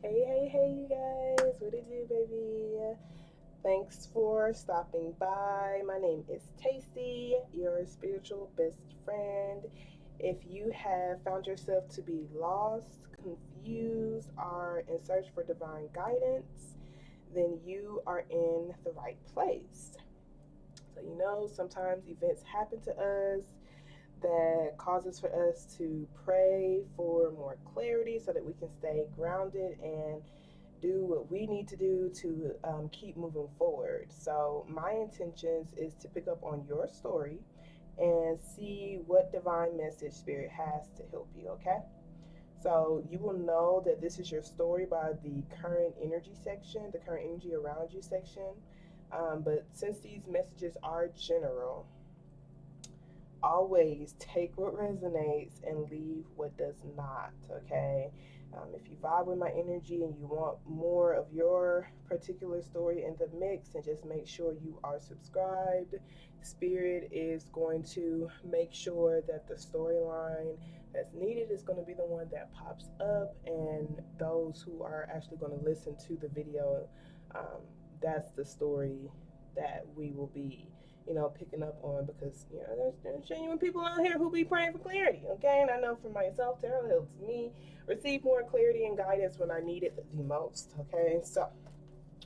Hey, you guys. What it do, baby? Thanks for stopping by. My name is Tastee, your spiritual best friend. If you have found yourself to be lost, confused, or in search for divine guidance, then you are in the right place. So, sometimes events happen to us that causes for us to pray for more clarity so that we can stay grounded and do what we need to do to keep moving forward. So, my intentions is to pick up on your story and see what divine message spirit has to help you, okay? So, you will know that this is your story by the current energy section, the current energy around you section. But since these messages are general, always take what resonates and leave what does not, okay? If you vibe with my energy and you want more of your particular story in the mix, and just make sure you are subscribed. Spirit is going to make sure that the storyline that's needed is going to be the one that pops up, and those who are actually going to listen to the video, that's the story that we will be picking up on, because there's genuine people out here who be praying for clarity, okay? And I know for myself, tarot helps me receive more clarity and guidance when I need it the most, okay? So,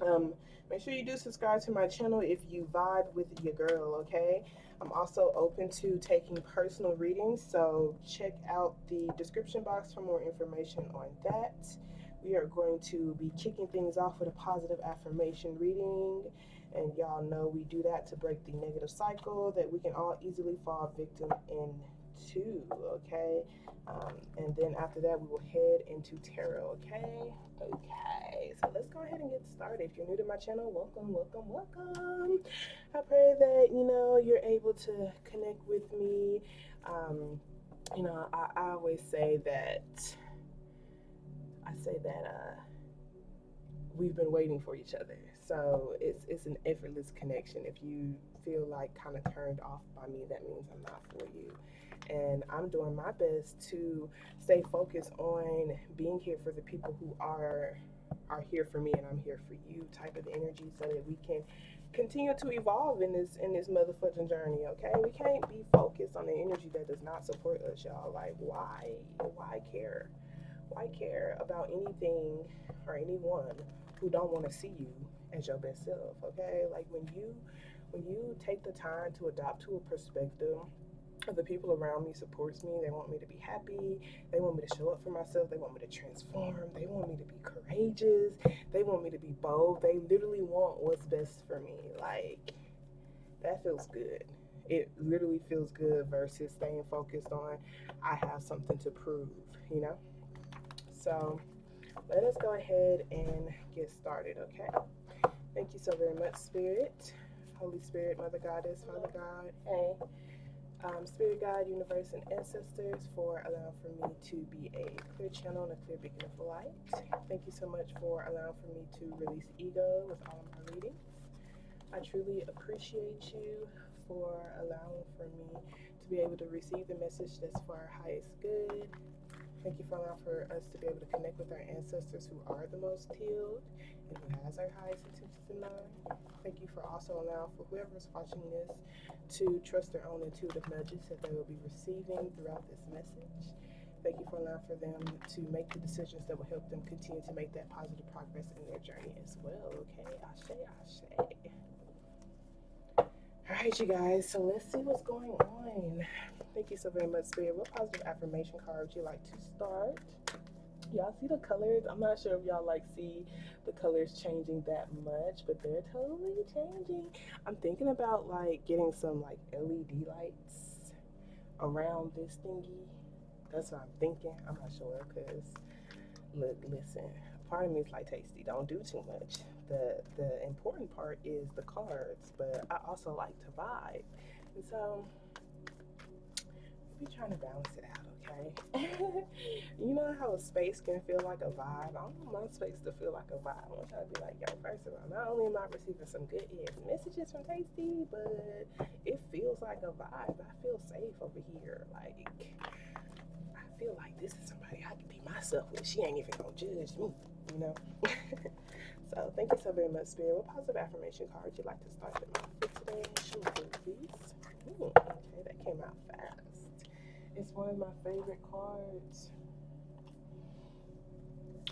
um, make sure you do subscribe to my channel if you vibe with your girl, okay? I'm also open to taking personal readings, so check out the description box for more information on that. We are going to be kicking things off with a positive affirmation reading. And y'all know we do that to break the negative cycle that we can all easily fall victim into, okay? And then after that, we will head into tarot, okay? Okay, so let's go ahead and get started. If you're new to my channel, welcome, welcome, welcome. I pray that, you're able to connect with me. I always say that, we've been waiting for each other. So it's an effortless connection. If you feel like kind of turned off by me, that means I'm not for you. And I'm doing my best to stay focused on being here for the people who are here for me, and I'm here for you type of energy, so that we can continue to evolve in this motherfucking journey, okay? We can't be focused on the energy that does not support us, y'all. Like, why care? Why care about anything or anyone who don't want to see you as your best self, okay? Like, when you take the time to adopt to a perspective of the people around me supports me, they want me to be happy, they want me to show up for myself, they want me to transform, they want me to be courageous, they want me to be bold, they literally want what's best for me. Like, that feels good. It literally feels good versus staying focused on I have something to prove, you know? So let us go ahead and get started, okay? Thank you so very much, Spirit, Holy Spirit, Mother Goddess, Father God, hey, Spirit Guide, Universe, and Ancestors, for allowing for me to be a clear channel and a clear beacon of light. Thank you so much for allowing for me to release ego with all of my readings. I truly appreciate you for allowing for me to be able to receive the message that's for our highest good. Thank you for allowing for us to be able to connect with our ancestors who are the most healed and who has our highest intentions in mind. Thank you for also allowing for whoever's watching this to trust their own intuitive nudges that they will be receiving throughout this message. Thank you for allowing for them to make the decisions that will help them continue to make that positive progress in their journey as well, okay? Ashe, ashe. All right, you guys, so let's see what's going on. Thank you so very much, Spirit. What positive affirmation card would you like to start? Y'all see the colors? I'm not sure if y'all see the colors changing that much, but they're totally changing. I'm thinking about getting some LED lights around this thingy. That's what I'm thinking. I'm not sure, because listen, part of me is like, Tasty, don't do too much. The important part is the cards, but I also like to vibe, and so we be trying to balance it out, okay? You know how a space can feel like a vibe? I want my space to feel like a vibe. I want y'all to be like, yo, first of all, not only am I receiving some good messages from Tasty, but it feels like a vibe. I feel safe over here. I feel like this is somebody I can be myself with. She ain't even gonna judge me. you know. So thank you so very much, Spirit. What positive affirmation card would you like to start them off with today? Show me please. Okay, that came out fast. It's one of my favorite cards.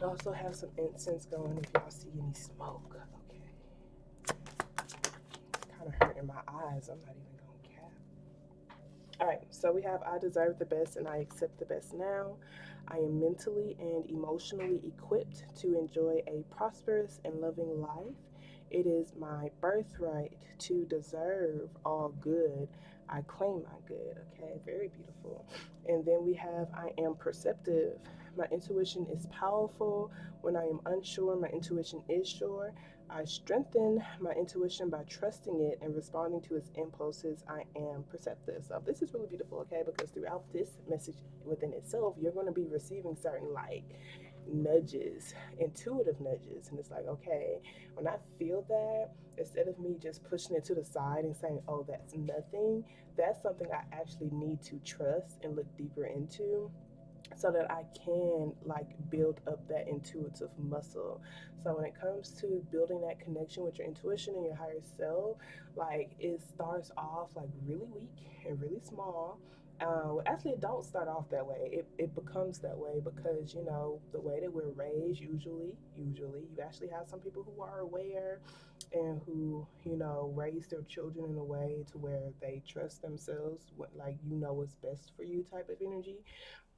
I also have some incense going if y'all see any smoke. Okay. It's kind of hurting my eyes. I'm not even going to cap. All right, so we have I deserve the best and I accept the best now. I am mentally and emotionally equipped to enjoy a prosperous and loving life. It is my birthright to deserve all good. I claim my good. Okay, very beautiful. And then we have I am perceptive. My intuition is powerful. When I am unsure, my intuition is sure. I strengthen my intuition by trusting it and responding to its impulses. I am perceptive. So this is really beautiful, okay? Because throughout this message within itself, you're going to be receiving certain like nudges, intuitive nudges. And it's like, okay, when I feel that, instead of me just pushing it to the side and saying, oh, that's nothing, that's something I actually need to trust and look deeper into so that I can like build up that intuitive muscle. So when it comes to building that connection with your intuition and your higher self, like it starts off like really weak and really small. Actually, it don't start off that way. It becomes that way because you know the way that we're raised. Usually, you actually have some people who are aware and who you know raise their children in a way to where they trust themselves. What like you know what's best for you type of energy,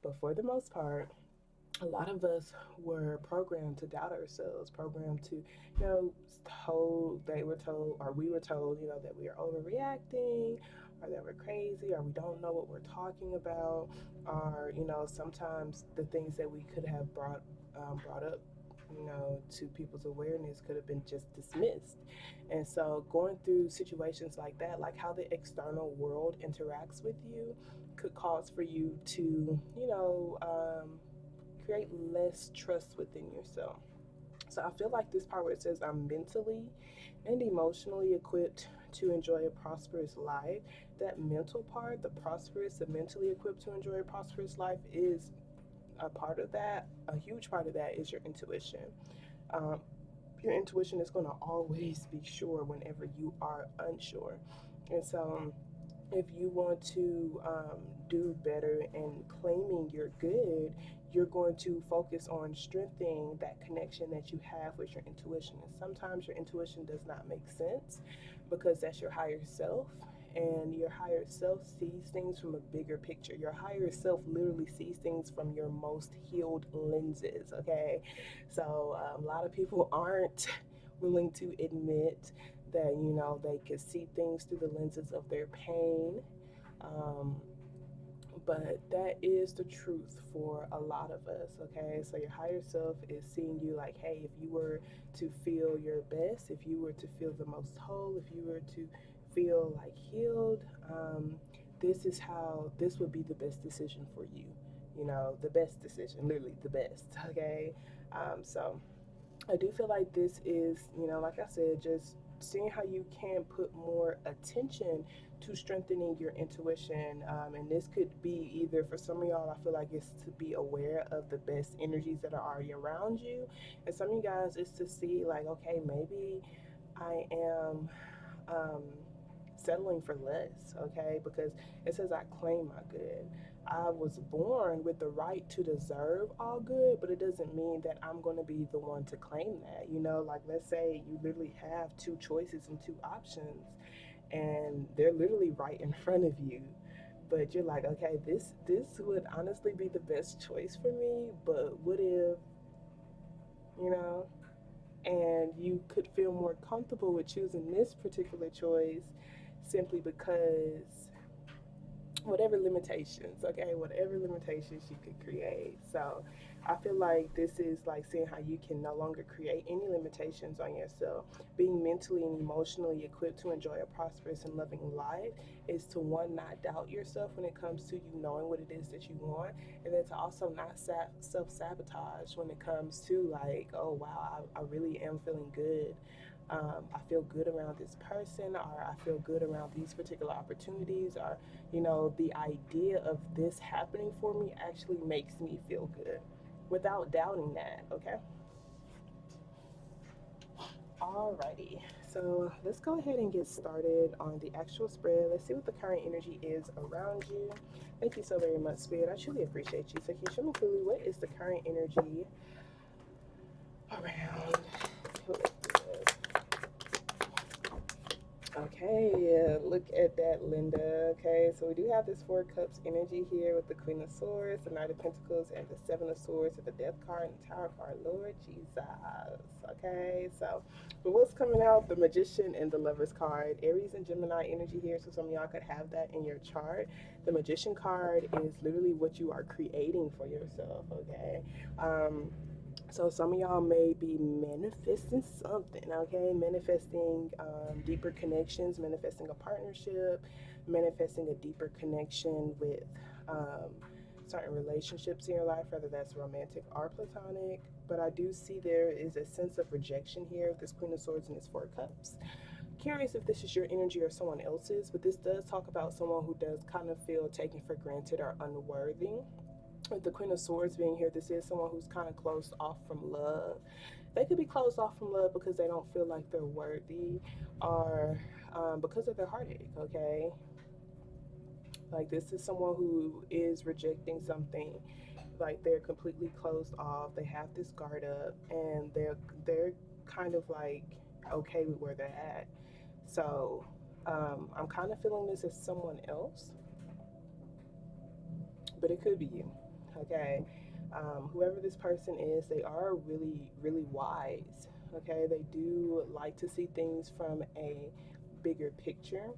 but for the most part, a lot of us were programmed to doubt ourselves, programmed to, you know, they were told, or we were told, you know, that we are overreacting, or that we're crazy, or we don't know what we're talking about, or, you know, sometimes the things that we could have brought up, you know, to people's awareness could have been just dismissed. And so going through situations like that, like how the external world interacts with you, could cause for you to, you know, create less trust within yourself. So I feel like this part where it says I'm mentally and emotionally equipped to enjoy a prosperous life, that mental part, the prosperous, the mentally equipped to enjoy a prosperous life is a part of that. A huge part of that is your intuition. Um, your intuition is going to always be sure whenever you are unsure. And so if you want to do better and claiming you're good, you're going to focus on strengthening that connection that you have with your intuition. And sometimes your intuition does not make sense because that's your higher self. And your higher self sees things from a bigger picture. Your higher self literally sees things from your most healed lenses, okay? So a lot of people aren't willing to admit that you know they could see things through the lenses of their pain, um, but that is the truth for a lot of us. Okay, so your higher self is seeing you like, hey, if you were to feel your best, if you were to feel the most whole, if you were to feel like healed, this is how this would be the best decision for you. You know, the best decision, literally the best. Okay, so I do feel like this is, you know, like I said, just seeing how you can put more attention to strengthening your intuition. And this could be either for some of y'all, I feel like it's to be aware of the best energies that are already around you. And some of you guys, it's to see, like, okay, maybe I am um, settling for less, okay? Because it says, I claim my good. I was born with the right to deserve all good, but it doesn't mean that I'm going to be the one to claim that. You know, like let's say you literally have two choices and two options, and they're literally right in front of you. But you're like, okay, this would honestly be the best choice for me, but what if, you know, and you could feel more comfortable with choosing this particular choice simply because whatever limitations, okay, whatever limitations you could create. So I feel like this is like seeing how you can no longer create any limitations on yourself. Being mentally and emotionally equipped to enjoy a prosperous and loving life is to one, not doubt yourself when it comes to you knowing what it is that you want, and then to also not self-sabotage when it comes to like, oh wow, I really am feeling good. I feel good around this person, or I feel good around these particular opportunities, or you know, the idea of this happening for me actually makes me feel good without doubting that, okay? Alrighty, so let's go ahead and get started on the actual spread. Let's see what the current energy is around you. Thank you so very much, Spirit. I truly appreciate you. So, can you show me clearly what is the current energy around? Okay, yeah, look at that, Linda. Okay, so we do have this Four Cups energy here with the Queen of Swords, the Knight of Pentacles, and the Seven of Swords with the Death card and the Tower card. Lord Jesus. Okay, so but what's coming out? The Magician and the Lover's card. Aries and Gemini energy here, so some of y'all could have that in your chart. The Magician card is literally what you are creating for yourself. Okay. So some of y'all may be manifesting something, okay? Manifesting deeper connections, manifesting a partnership, manifesting a deeper connection with um, certain relationships in your life, whether that's romantic or platonic. But I do see there is a sense of rejection here with this Queen of Swords and this Four Cups. Curious if this is your energy or someone else's, but this does talk about someone who does kind of feel taken for granted or unworthy. With the Queen of Swords being here, this is someone who's kind of closed off from love. They could be closed off from love because they don't feel like they're worthy, or because of their heartache, okay? Like, this is someone who is rejecting something. Like, they're completely closed off. They have this guard up, and they're kind of like okay with where they're at. So I'm kind of feeling this as someone else, but it could be you. Okay. Whoever this person is, they are really, really wise. Okay. They do like to see things from a bigger picture.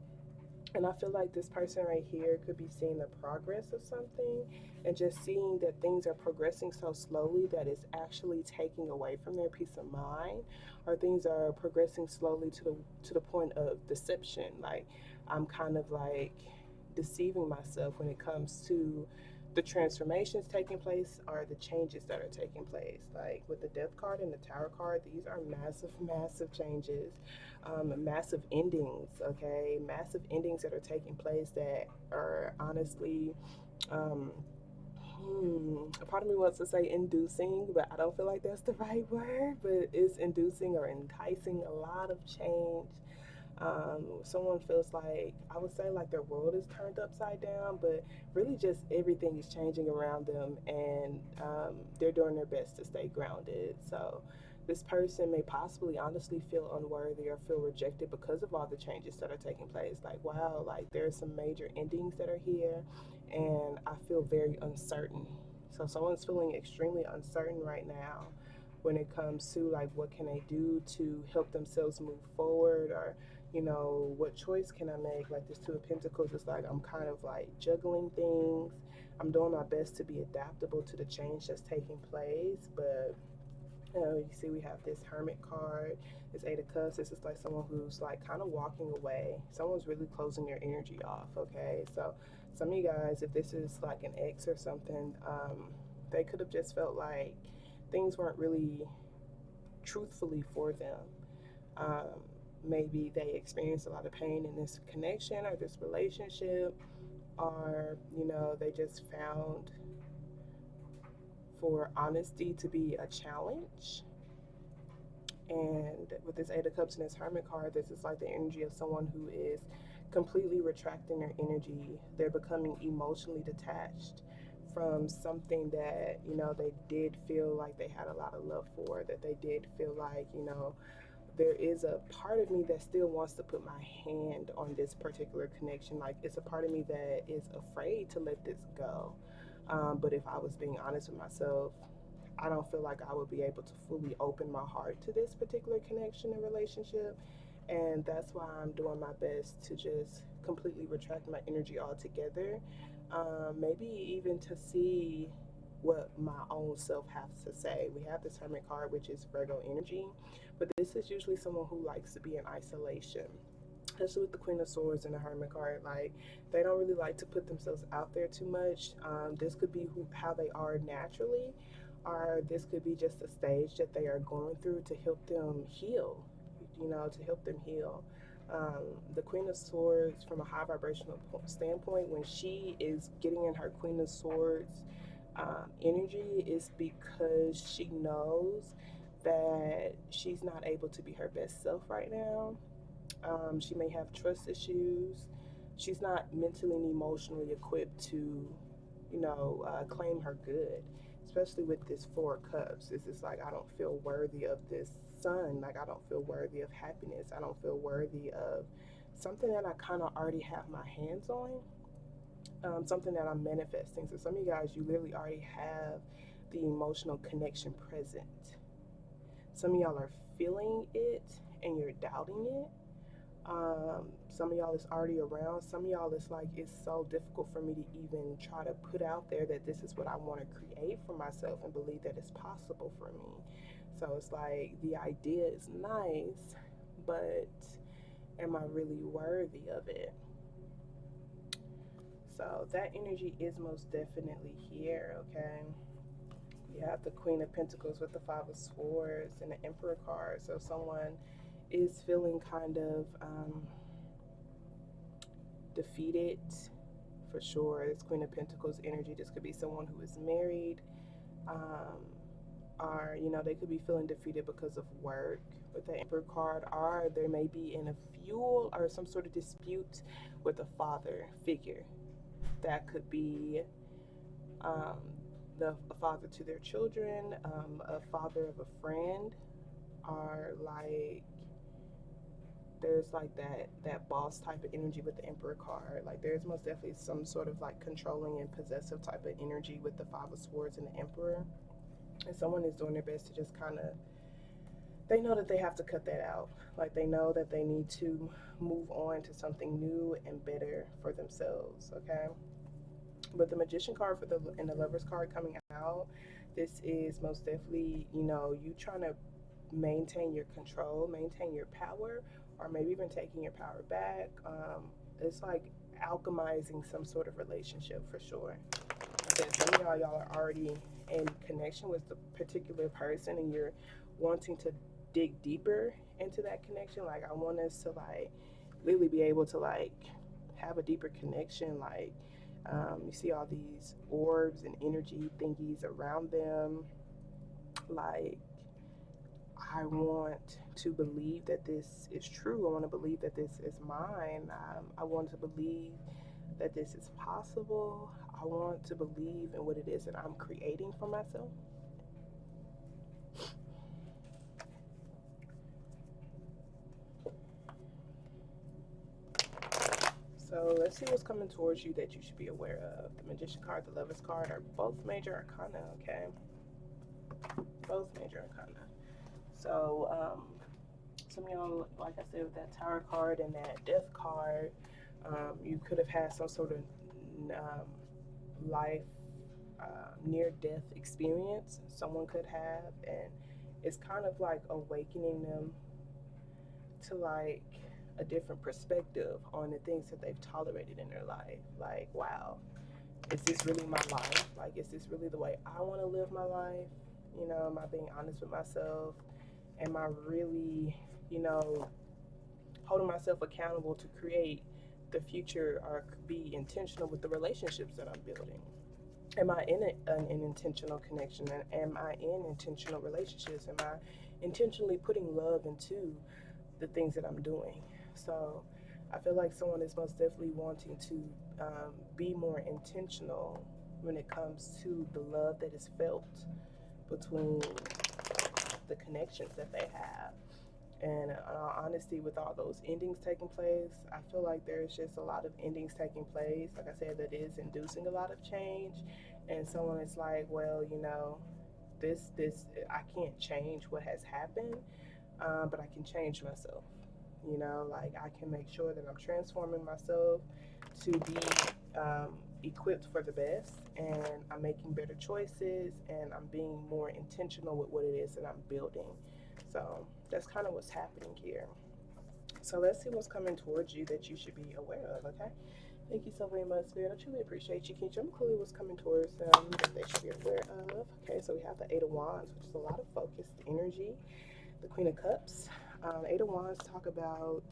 And I feel like this person right here could be seeing the progress of something and just seeing that things are progressing so slowly that it's actually taking away from their peace of mind, or things are progressing slowly to the point of deception. Like, I'm kind of like deceiving myself when it comes to the transformations taking place or the changes that are taking place. Like with the Death card and the Tower card, these are massive, massive changes, massive endings, okay? Massive endings that are taking place that are honestly, um, a part of me wants to say inducing, but I don't feel like that's the right word, but it's inducing or enticing a lot of change. Someone feels like, I would say, like their world is turned upside down, but really just everything is changing around them, and they're doing their best to stay grounded. So this person may possibly honestly feel unworthy or feel rejected because of all the changes that are taking place. Like, wow, like there's some major endings that are here, and I feel very uncertain. So someone's feeling extremely uncertain right now when it comes to like what can they do to help themselves move forward, or what choice can I make? Like this Two of Pentacles is like I'm kind of like juggling things. I'm doing my best to be adaptable to the change that's taking place, but you see we have this Hermit card, this Eight of Cups. This is like someone who's like kind of walking away. Someone's really closing their energy off, okay? So some of you guys, if this is like an ex or something, they could have just felt like things weren't really truthfully for them. Um, Maybe they experienced a lot of pain in this connection or this relationship, or they just found for honesty to be a challenge. And with this Eight of Cups and this Hermit card, this is like the energy of someone who is completely retracting their energy. They're becoming emotionally detached from something that they did feel like they had a lot of love for, that they did feel like there is a part of me that still wants to put my hand on this particular connection. Like, it's a part of me that is afraid to let this go. But if I was being honest with myself, I don't feel like I would be able to fully open my heart to this particular connection and relationship. And that's why I'm doing my best to just completely retract my energy altogether. Maybe even to see what my own self has to say. We have this Hermit card, which is Virgo energy, but this is usually someone who likes to be in isolation, especially with the Queen of Swords and the Hermit card. Like, they don't really like to put themselves out there too much. This could be how they are naturally, or this could be just a stage that they are going through to help them heal, to help them heal. The Queen of Swords, from a high vibrational standpoint, when she is getting in her Queen of Swords energy, is because she knows that she's not able to be her best self right now. She may have trust issues. She's not mentally and emotionally equipped to, claim her good, especially with this Four of Cups. It's just like, I don't feel worthy of this sun. Like, I don't feel worthy of happiness. I don't feel worthy of something that I kind of already have my hands on, something that I'm manifesting. So, some of you guys, you literally already have the emotional connection present. Some of y'all are feeling it and you're doubting it. Some of y'all is already around. Some of y'all is like, it's so difficult for me to even try to put out there that this is what I want to create for myself and believe that it's possible for me. So it's like the idea is nice, but am I really worthy of it? So that energy is most definitely here, okay? You have the Queen of Pentacles with the Five of Swords and the Emperor card. So someone is feeling kind of defeated for sure. This Queen of Pentacles energy. This could be someone who is married, or they could be feeling defeated because of work with the Emperor card, or they may be in a feud or some sort of dispute with a father figure. That could be um, a father to their children, a father of a friend, or like there's like that boss type of energy with the Emperor card. Like there's most definitely some sort of like controlling and possessive type of energy with the Five of Swords and the Emperor. And someone is doing their best to just kind of, they know that they have to cut that out. Like they know that they need to move on to something new and better for themselves, okay? But the Magician card and the Lovers card coming out, this is most definitely, you trying to maintain your control, maintain your power, or maybe even taking your power back. It's like alchemizing some sort of relationship for sure. Okay, some of y'all are already in connection with the particular person, and you're wanting to dig deeper into that connection. Like I want us to like really be able to like have a deeper connection. Like you see all these orbs and energy thingies around them. Like I want to believe that this is true. I want to believe that this is mine. I want to believe that this is possible. I want to believe in what it is that I'm creating for myself. So let's see what's coming towards you that you should be aware of. The Magician card, the Lovers card are both major arcana, okay? Both major arcana. So some of y'all, like I said, with that Tower card and that Death card, you could have had some sort of life near-death experience someone could have, and it's kind of like awakening them to like a different perspective on the things that they've tolerated in their life. Like, wow, is this really my life? Like, is this really the way I want to live my life? Am I being honest with myself? Am I really, holding myself accountable to create the future or be intentional with the relationships that I'm building? Am I in an intentional connection? Am I in intentional relationships? Am I intentionally putting love into the things that I'm doing? So I feel like someone is most definitely wanting to be more intentional when it comes to the love that is felt between the connections that they have. And honesty, with all those endings taking place, I feel like there's just a lot of endings taking place. Like I said, that is inducing a lot of change. And someone is like, well, this I can't change what has happened, but I can change myself. Like I can make sure that I'm transforming myself to be equipped for the best, and I'm making better choices, and I'm being more intentional with what it is that I'm building. So that's kind of what's happening here. So let's see what's coming towards you that you should be aware of, okay? Thank you so very much, Spirit. I truly appreciate you. Can you show me clearly what's coming towards them that they should be aware of? Okay, so we have the Eight of Wands, which is a lot of focused energy. The Queen of Cups. Eight of Wands talk about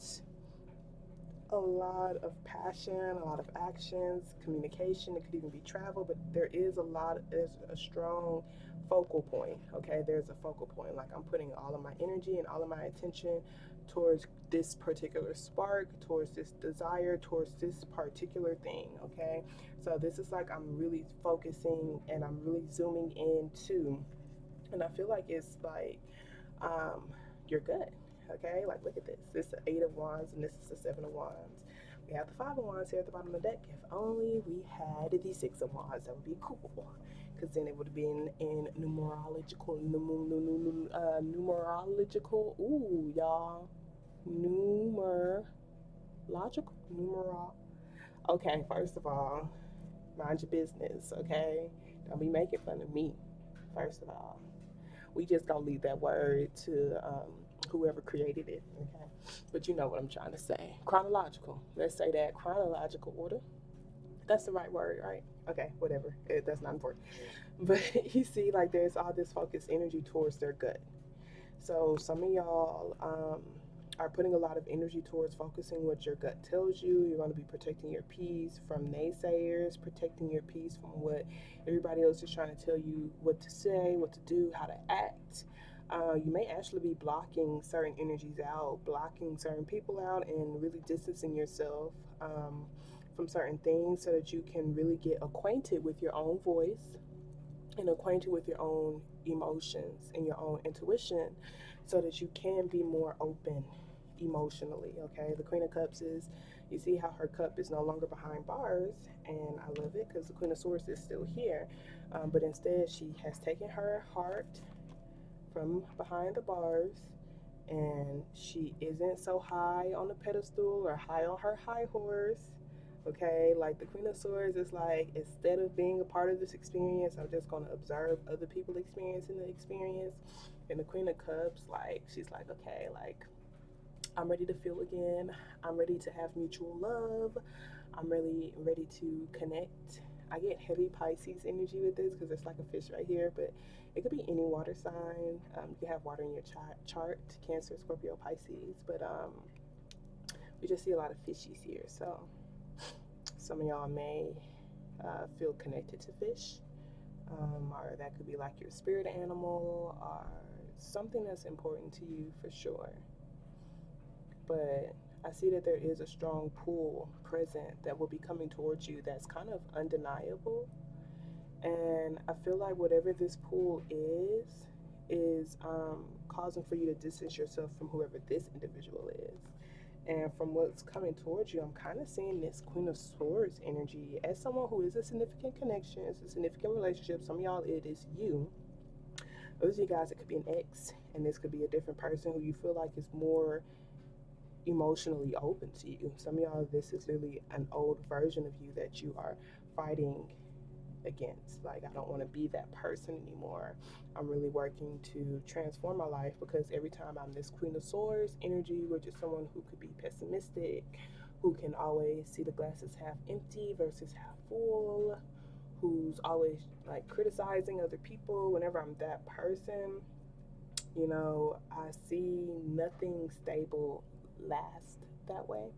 a lot of passion, a lot of actions, communication. It could even be travel, but there's a strong focal point. Okay, there's a focal point. Like I'm putting all of my energy and all of my attention towards this particular spark, towards this desire, towards this particular thing. Okay, so this is like I'm really focusing and I'm really zooming into, and I feel like it's like um, you're good. Okay, like look at this. This is the Eight of Wands, and this is the Seven of Wands. We have the Five of Wands here at the bottom of the deck. If only we had the Six of Wands, that would be cool. Because then it would have been in numerological. Ooh, y'all, numerological, numeral. Okay, first of all, mind your business. Okay, don't be making fun of me. First of all, we just gonna leave that word to whoever created it. Okay, but you know what I'm trying to say. Chronological. Let's say that chronological order. That's the right word, right? Okay, whatever. That's not important. But you see, like there's all this focused energy towards their gut. So some of y'all are putting a lot of energy towards focusing what your gut tells you. You're going to be protecting your peace from naysayers, protecting your peace from what everybody else is trying to tell you what to say, what to do, how to act. You may actually be blocking certain energies out, blocking certain people out, and really distancing yourself from certain things so that you can really get acquainted with your own voice and acquainted with your own emotions and your own intuition so that you can be more open emotionally. Okay, the Queen of Cups is, you see how her cup is no longer behind bars, and I love it because the Queen of Swords is still here, but instead she has taken her heart from behind the bars, and she isn't so high on the pedestal or high on her high horse. Okay, like the Queen of Swords is like, instead of being a part of this experience, I'm just going to observe other people experiencing the experience. And the Queen of Cups, like, she's like, okay, like, I'm ready to feel again. I'm ready to have mutual love. I'm really ready to connect. I get heavy Pisces energy with this because it's like a fish right here, but it could be any water sign. You can have water in your chart, Cancer, Scorpio, Pisces, but we just see a lot of fishies here. So some of y'all may feel connected to fish, or that could be like your spirit animal or something that's important to you for sure. But I see that there is a strong pull present that will be coming towards you that's kind of undeniable. And I feel like whatever this pull is causing for you to distance yourself from whoever this individual is. And from what's coming towards you, I'm kind of seeing this Queen of Swords energy as someone who is a significant connection, it's a significant relationship. Some of y'all, it is you. Those of you guys, it could be an ex, and this could be a different person who you feel like is more emotionally open to you. Some of y'all, this is really an old version of you that you are fighting against. Like, I don't want to be that person anymore. I'm really working to transform my life because every time I'm this Queen of Swords energy, which is someone who could be pessimistic, who can always see the glasses half empty versus half full, who's always like criticizing other people. Whenever I'm that person, you know, I see nothing stable last that way.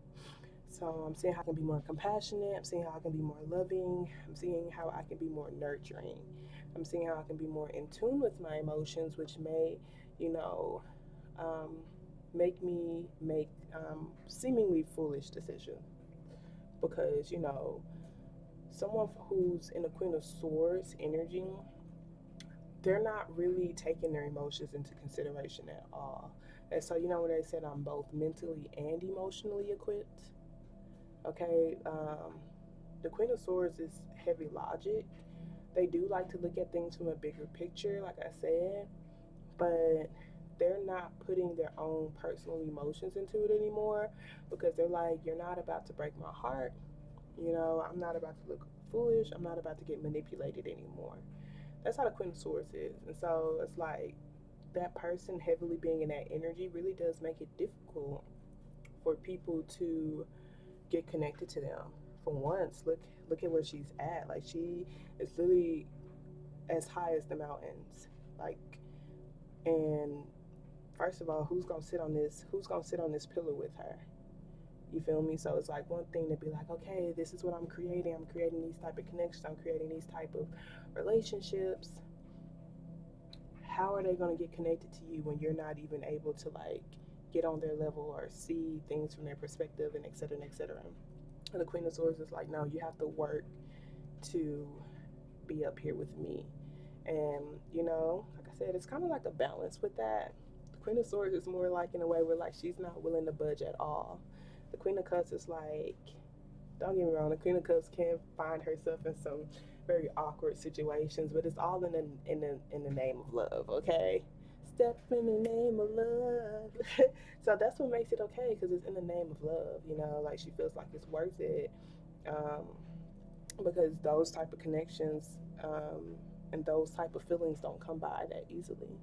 So I'm seeing how I can be more compassionate. I'm seeing how I can be more loving. I'm seeing how I can be more nurturing. I'm seeing how I can be more in tune with my emotions, which may, you know, um, make me make seemingly foolish decisions. Because, you know, someone who's in the Queen of Swords energy, they're not really taking their emotions into consideration at all. And so, you know, when they said I'm both mentally and emotionally equipped, okay, the Queen of Swords is heavy logic. They do like to look at things from a bigger picture, like I said, but they're not putting their own personal emotions into it anymore because they're like, you're not about to break my heart. You know, I'm not about to look foolish. I'm not about to get manipulated anymore. That's how the Queen of Swords is. And so it's like that person heavily being in that energy really does make it difficult for people to get connected to them. For once, look at where she's at. Like she is literally as high as the mountains. Like, and first of all, who's gonna sit on this pillow with her? You feel me? So it's like one thing to be like, okay, this is what I'm creating. I'm creating these type of connections. I'm creating these type of relationships. How are they going to get connected to you when you're not even able to like get on their level or see things from their perspective, and et cetera, and et cetera? And the Queen of Swords is like, no, you have to work to be up here with me. And, you know, like I said, it's kind of like a balance with that. The Queen of Swords is more like in a way where like she's not willing to budge at all. The Queen of Cups is like, don't get me wrong, the Queen of Cups can find herself in some very awkward situations, but it's all in the name of love, okay? Step in the name of love. So that's what makes it okay, because it's in the name of love, you know, like she feels like it's worth it. Um, because those type of connections and those type of feelings don't come by that easily.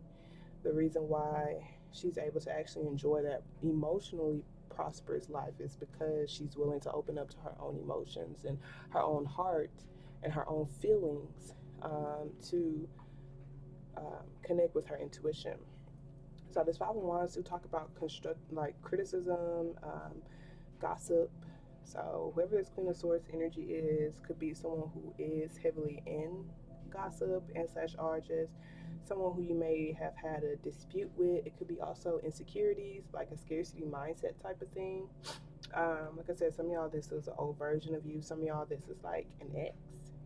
The reason why she's able to actually enjoy that emotionally prosperous life is because she's willing to open up to her own emotions and her own heart and her own feelings to connect with her intuition. So this Five of Wands do talk about like criticism, gossip. So whoever this Queen of Swords energy is could be someone who is heavily in gossip and such charges, someone who you may have had a dispute with. It could be also insecurities, like a scarcity mindset type of thing. Like I said, some of y'all this is an old version of you. Some of y'all this is like an ex.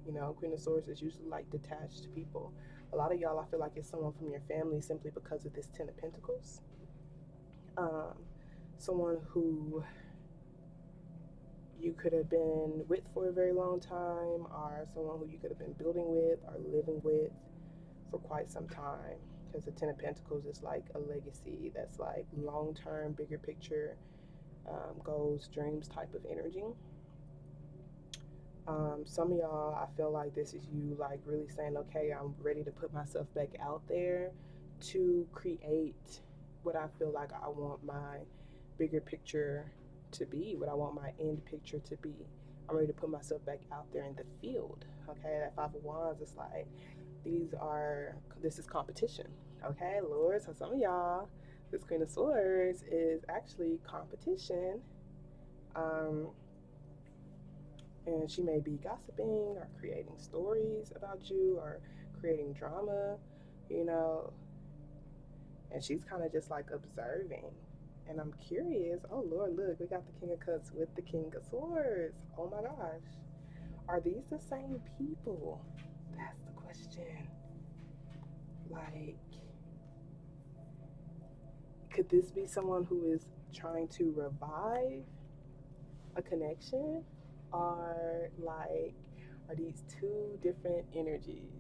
You know, Queen of Swords is usually like detached people. A lot of y'all, I feel like it's someone from your family simply because of this Ten of Pentacles. Um, Someone who you could have been with for a very long time, or someone who you could have been building with or living with for quite some time. Because the Ten of Pentacles is like a legacy that's like long term, bigger picture, goals, dreams type of energy. Some of y'all, I feel like this is you like really saying, okay, I'm ready to put myself back out there to create what I feel like I want my bigger picture to be, what I want my end picture to be. I'm ready to put myself back out there in the field. Okay, that Five of Wands is like, this is competition. Okay, Lord, so some of y'all, this Queen of Swords is actually competition. Um, and she may be gossiping or creating stories about you or creating drama, you know, and she's kind of just like observing. And I'm curious, oh Lord, look, we got the King of Cups with the King of Swords. Oh my gosh. Are these the same people? That's the question. Like, could this be someone who is trying to revive a connection? Or like, are these two different energies?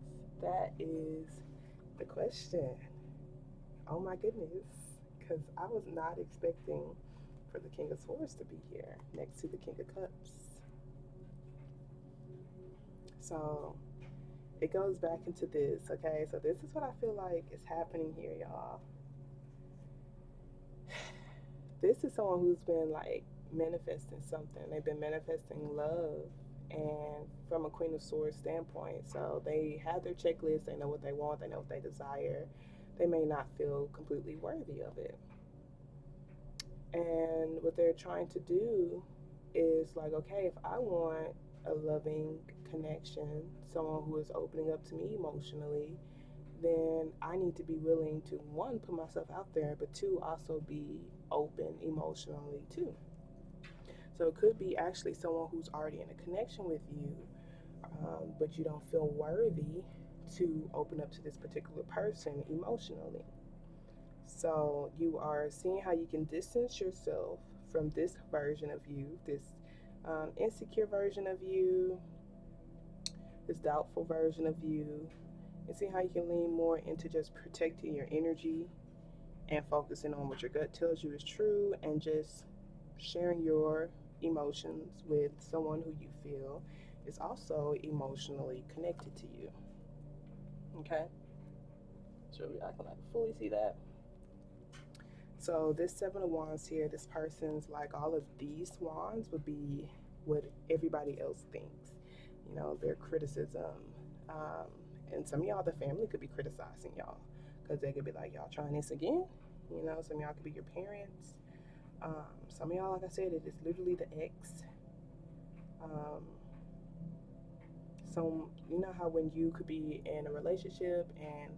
That is the question. Oh my goodness. Because I was not expecting for the King of Swords to be here next to the King of Cups. So it goes back into this, okay? So this is what I feel like is happening here, y'all. This is someone who's been like manifesting something. They've been manifesting love, and from a Queen of Swords standpoint. So they have their checklist, they know what they want, they know what they desire. They may not feel completely worthy of it. And what they're trying to do is like, okay, if I want a loving connection, someone who is opening up to me emotionally, then I need to be willing to, one, put myself out there, but two, also be open emotionally too. So it could be actually someone who's already in a connection with you, but you don't feel worthy to open up to this particular person emotionally. So you are seeing how you can distance yourself from this version of you, this insecure version of you, this doubtful version of you, and see how you can lean more into just protecting your energy and focusing on what your gut tells you is true, and just sharing your emotions with someone who you feel is also emotionally connected to you. Okay? So I can like fully see that. So this Seven of Wands here, this person's like all of these wands would be what everybody else thinks. You know, their criticism. Um, and some of y'all, the family could be criticizing y'all because they could be like, y'all trying this again? You know, some of y'all could be your parents. Some of y'all, like I said, it is literally the ex. Um, so you know how when you could be in a relationship and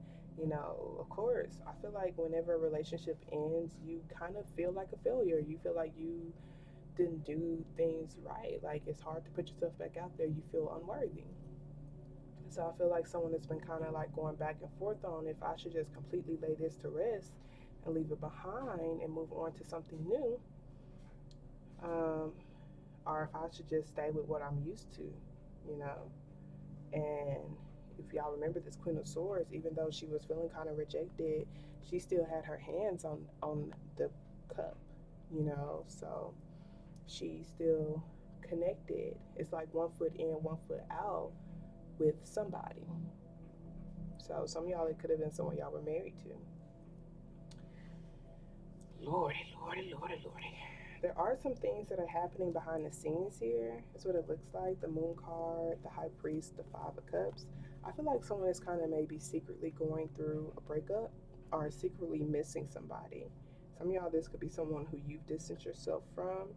of course, I feel like whenever a relationship ends, you kind of feel like a failure. You feel like you didn't do things right. Like it's hard to put yourself back out there. You feel unworthy. So I feel like someone has been kind of like going back and forth on if I should just completely lay this to rest and leave it behind and move on to something new, um, or if I should just stay with what I'm used to, you know. And if y'all remember this Queen of Swords, even though she was feeling kind of rejected, she still had her hands on the cup, So she still connected. It's like one foot in, one foot out with somebody. So some of y'all, it could have been someone y'all were married to. Lordy, lordy, lordy, lordy. There are some things that are happening behind the scenes here. That's what it looks like. The Moon card, the High Priest, the Five of Cups. I feel like someone is kind of maybe secretly going through a breakup or secretly missing somebody. Some of y'all, this could be someone who you've distanced yourself from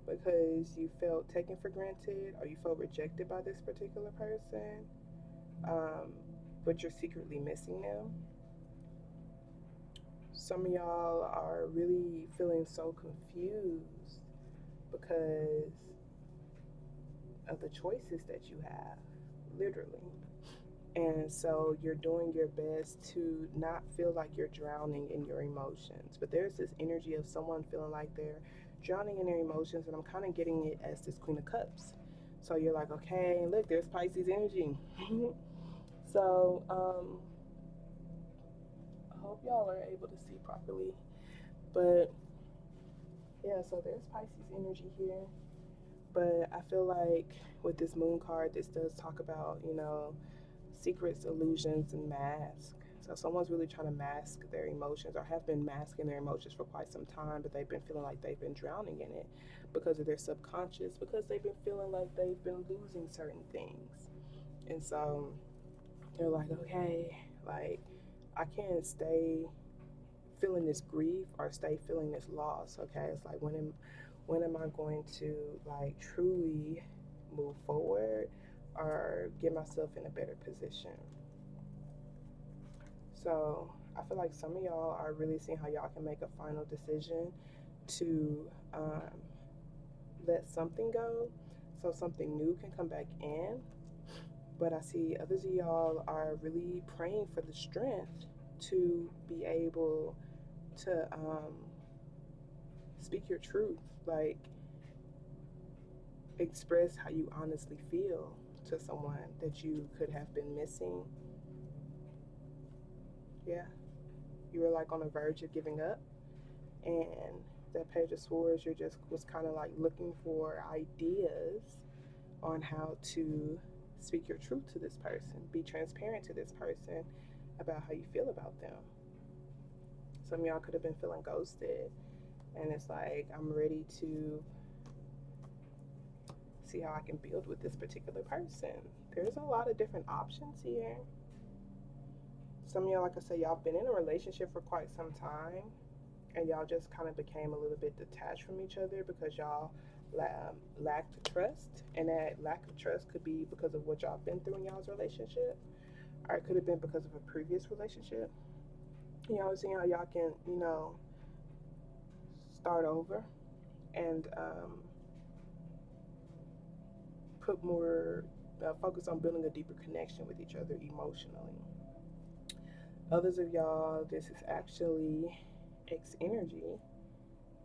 because you felt taken for granted or you felt rejected by this particular person, but you're secretly missing them. Some of y'all are really feeling so confused because of the choices that you have, literally. And so you're doing your best to not feel like you're drowning in your emotions. But there's this energy of someone feeling like they're drowning in their emotions, and I'm kind of getting it as this Queen of Cups. So you're like, okay, look, there's Pisces energy. So I hope y'all are able to see properly. But yeah, so there's Pisces energy here. But I feel like with this Moon card, this does talk about, secrets, illusions, and masks. So someone's really trying to mask their emotions or have been masking their emotions for quite some time, but they've been feeling like they've been drowning in it because of their subconscious, because they've been feeling like they've been losing certain things. And so they're like, okay, like I can't stay feeling this grief or stay feeling this loss. Okay, it's like when am I going to like truly move forward or get myself in a better position? So I feel like some of y'all are really seeing how y'all can make a final decision to let something go so something new can come back in. But I see others of y'all are really praying for the strength to be able to speak your truth, like express how you honestly feel to someone that you could have been missing. Yeah, you were like on the verge of giving up, and that Page of Swords, you just was kind of like looking for ideas on how to speak your truth to this person, be transparent to this person about how you feel about them. Some of y'all could have been feeling ghosted, and it's like, I'm ready to see how I can build with this particular person. There's a lot of different options here. Some of y'all, like I said, y'all been in a relationship for quite some time, and y'all just kind of became a little bit detached from each other because y'all lacked trust, and that lack of trust could be because of what y'all been through in y'all's relationship, or it could have been because of a previous relationship. Y'all seeing how y'all can, start over and put more focus on building a deeper connection with each other emotionally. Others of y'all, this is actually X energy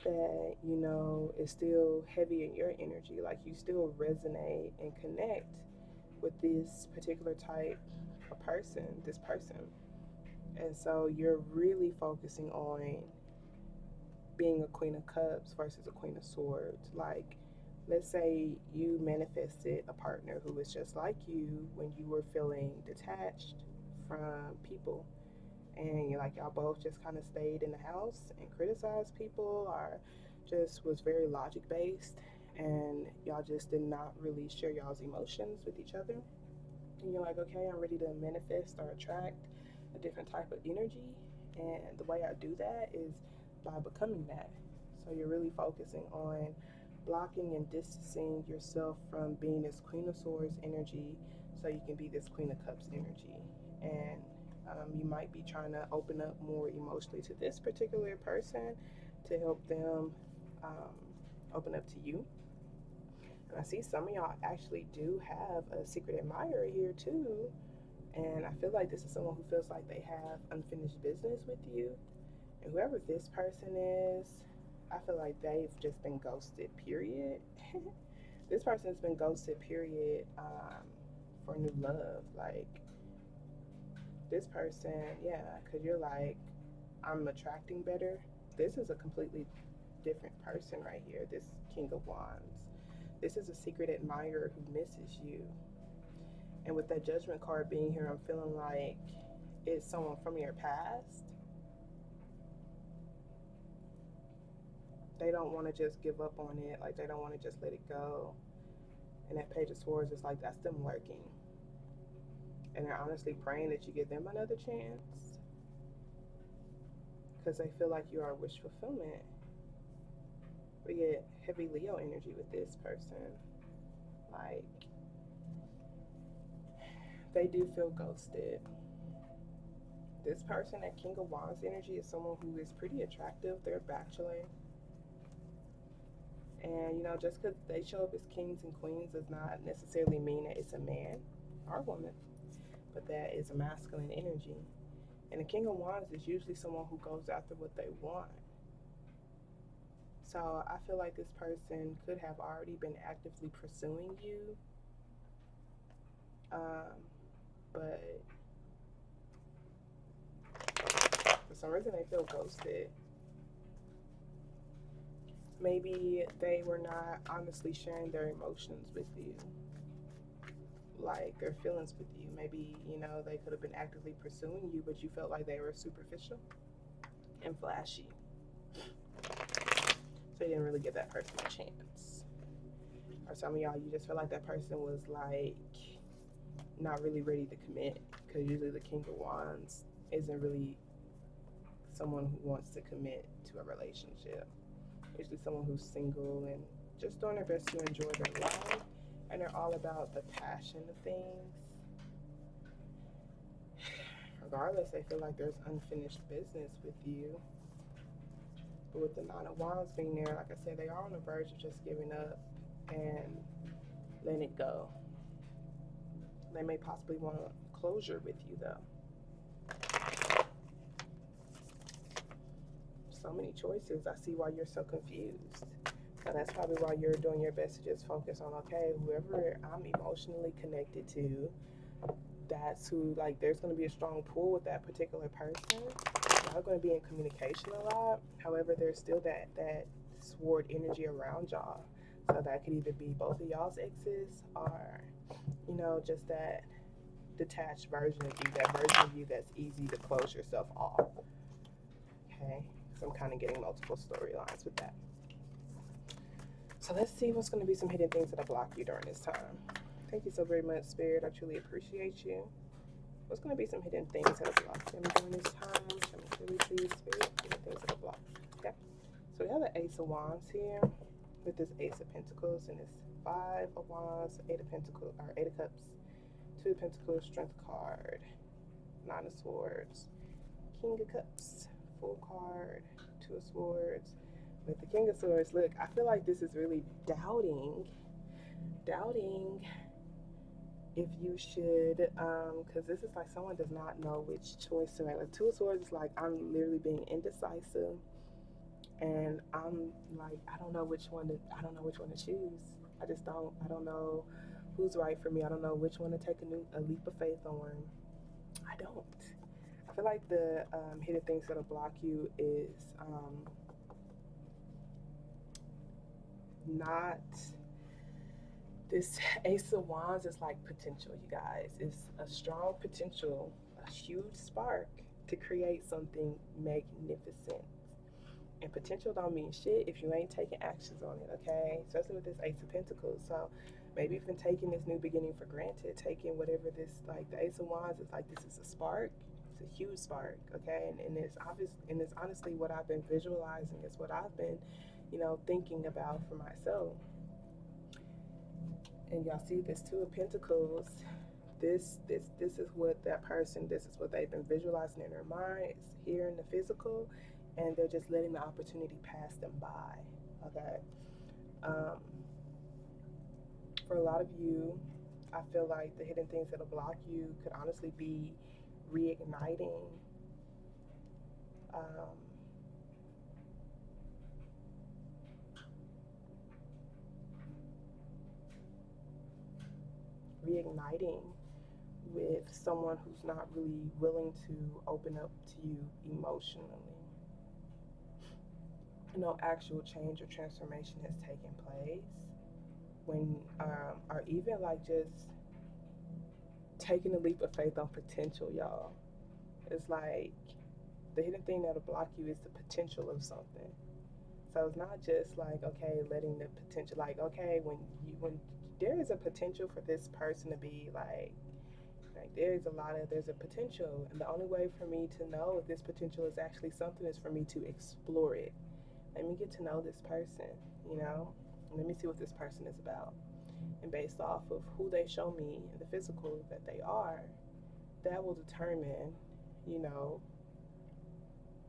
that is still heavy in your energy. Like you still resonate and connect with this particular type of person, this person. And so you're really focusing on being a Queen of Cups versus a Queen of Swords. Like, let's say you manifested a partner who was just like you when you were feeling detached from people, and you're like, y'all both just kind of stayed in the house and criticized people, or just was very logic based, and y'all just did not really share y'all's emotions with each other. And you're like, okay, I'm ready to manifest or attract a different type of energy, and the way I do that is by becoming that. So you're really focusing on blocking and distancing yourself from being this Queen of Swords energy so you can be this Queen of Cups energy. And you might be trying to open up more emotionally to this particular person to help them um, open up to you. And I see some of y'all actually do have a secret admirer here too. And I feel like this is someone who feels like they have unfinished business with you. And whoever this person is, I feel like they've just been ghosted, period. This person's been ghosted, period, for new love. Like, this person, yeah, because you're like, I'm attracting better. This is a completely different person right here, this King of Wands. This is a secret admirer who misses you. And with that Judgment card being here, I'm feeling like it's someone from your past. They don't want to just give up on it. Like, they don't want to just let it go. And that Page of Swords is like, that's them lurking. And they're honestly praying that you give them another chance, because they feel like you are wish fulfillment. We get heavy Leo energy with this person. Like, they do feel ghosted. This person, that King of Wands energy, is someone who is pretty attractive. They're a bachelor. And, you know, just because they show up as kings and queens does not necessarily mean that it's a man or woman, but that is a masculine energy. And the King of Wands is usually someone who goes after what they want. So I feel like this person could have already been actively pursuing you, but for some reason they feel ghosted. Maybe they were not honestly sharing their emotions with you, like their feelings with you. Maybe, you know, they could have been actively pursuing you, but you felt like they were superficial and flashy. So you didn't really give that person a chance. Or some of y'all, you just feel like that person was like not really ready to commit, because usually the King of Wands isn't really someone who wants to commit to a relationship. Usually someone who's single and just doing their best to enjoy their life, and they're all about the passion of things. Regardless, they feel like there's unfinished business with you. But with the Nine of Wands being there, like I said, they are on the verge of just giving up and letting it go. They may possibly want closure with you, though. So many choices. I see why you're so confused. So that's probably why you're doing your best to just focus on, okay, whoever I'm emotionally connected to, that's who, like, there's going to be a strong pull with that particular person. Y'all going to be in communication a lot. However, there's still that sword energy around y'all. So that could either be both of y'all's exes, or, you know, just that detached version of you, that version of you that's easy to close yourself off. Okay, so I'm kind of getting multiple storylines with that. So let's see what's going to be some hidden things that'll block you during this time. Thank you so very much, Spirit. I truly appreciate you. What's going to be some hidden things that'll block them during this time? Show me clearly, please, Spirit. Hidden things that'll block. Okay, so we have the Ace of Wands here with this Ace of Pentacles and this Five of Wands, Eight of Pentacles, or Eight of Cups, Two of Pentacles, Strength card, Nine of Swords, King of Cups, Full card, Two of Swords. With the King of Swords, look, I feel like this is really doubting if you should, because this is like someone does not know which choice to make. Like, Two of Swords is like, I'm literally being indecisive, and I'm like, I don't know which one to choose. I don't know who's right for me. I don't know which one to take a leap of faith on. I don't. I feel like the hidden things that'll block you is not this Ace of Wands is like potential, you guys. It's a strong potential, a huge spark to create something magnificent. And potential don't mean shit if you ain't taking actions on it, okay? Especially with this Ace of Pentacles. So maybe you've been taking this new beginning for granted, taking whatever this, like the Ace of Wands is like, this is a spark. it's a huge spark, okay? And it's obvious, and it's honestly what I've been visualizing. It's what I've been, thinking about for myself. And y'all see this Two of Pentacles. This is what that person, this is what they've been visualizing in their mind. It's here in the physical, and they're just letting the opportunity pass them by. Okay. Um, for a lot of you, I feel like the hidden things that'll block you could honestly be reigniting um, reigniting with someone who's not really willing to open up to you emotionally. No actual change or transformation has taken place. When, or even like just taking a leap of faith on potential, y'all. It's like the hidden thing that'll block you is the potential of something. So it's not just like, okay, letting the potential, like, okay, when there is a potential for this person to be like there's a potential, and the only way for me to know if this potential is actually something is for me to explore it. Let me get to know this person, let me see what this person is about. And based off of who they show me in the physical that they are, that will determine,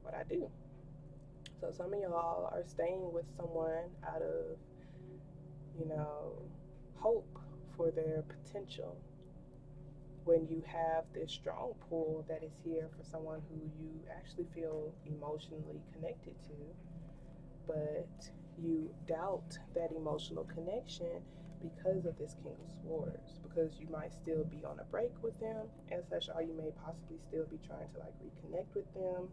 what I do. So some of y'all are staying with someone out of, hope for their potential, when you have this strong pull that is here for someone who you actually feel emotionally connected to, but you doubt that emotional connection because of this King of Swords, because you might still be on a break with them and such, or you may possibly still be trying to like reconnect with them,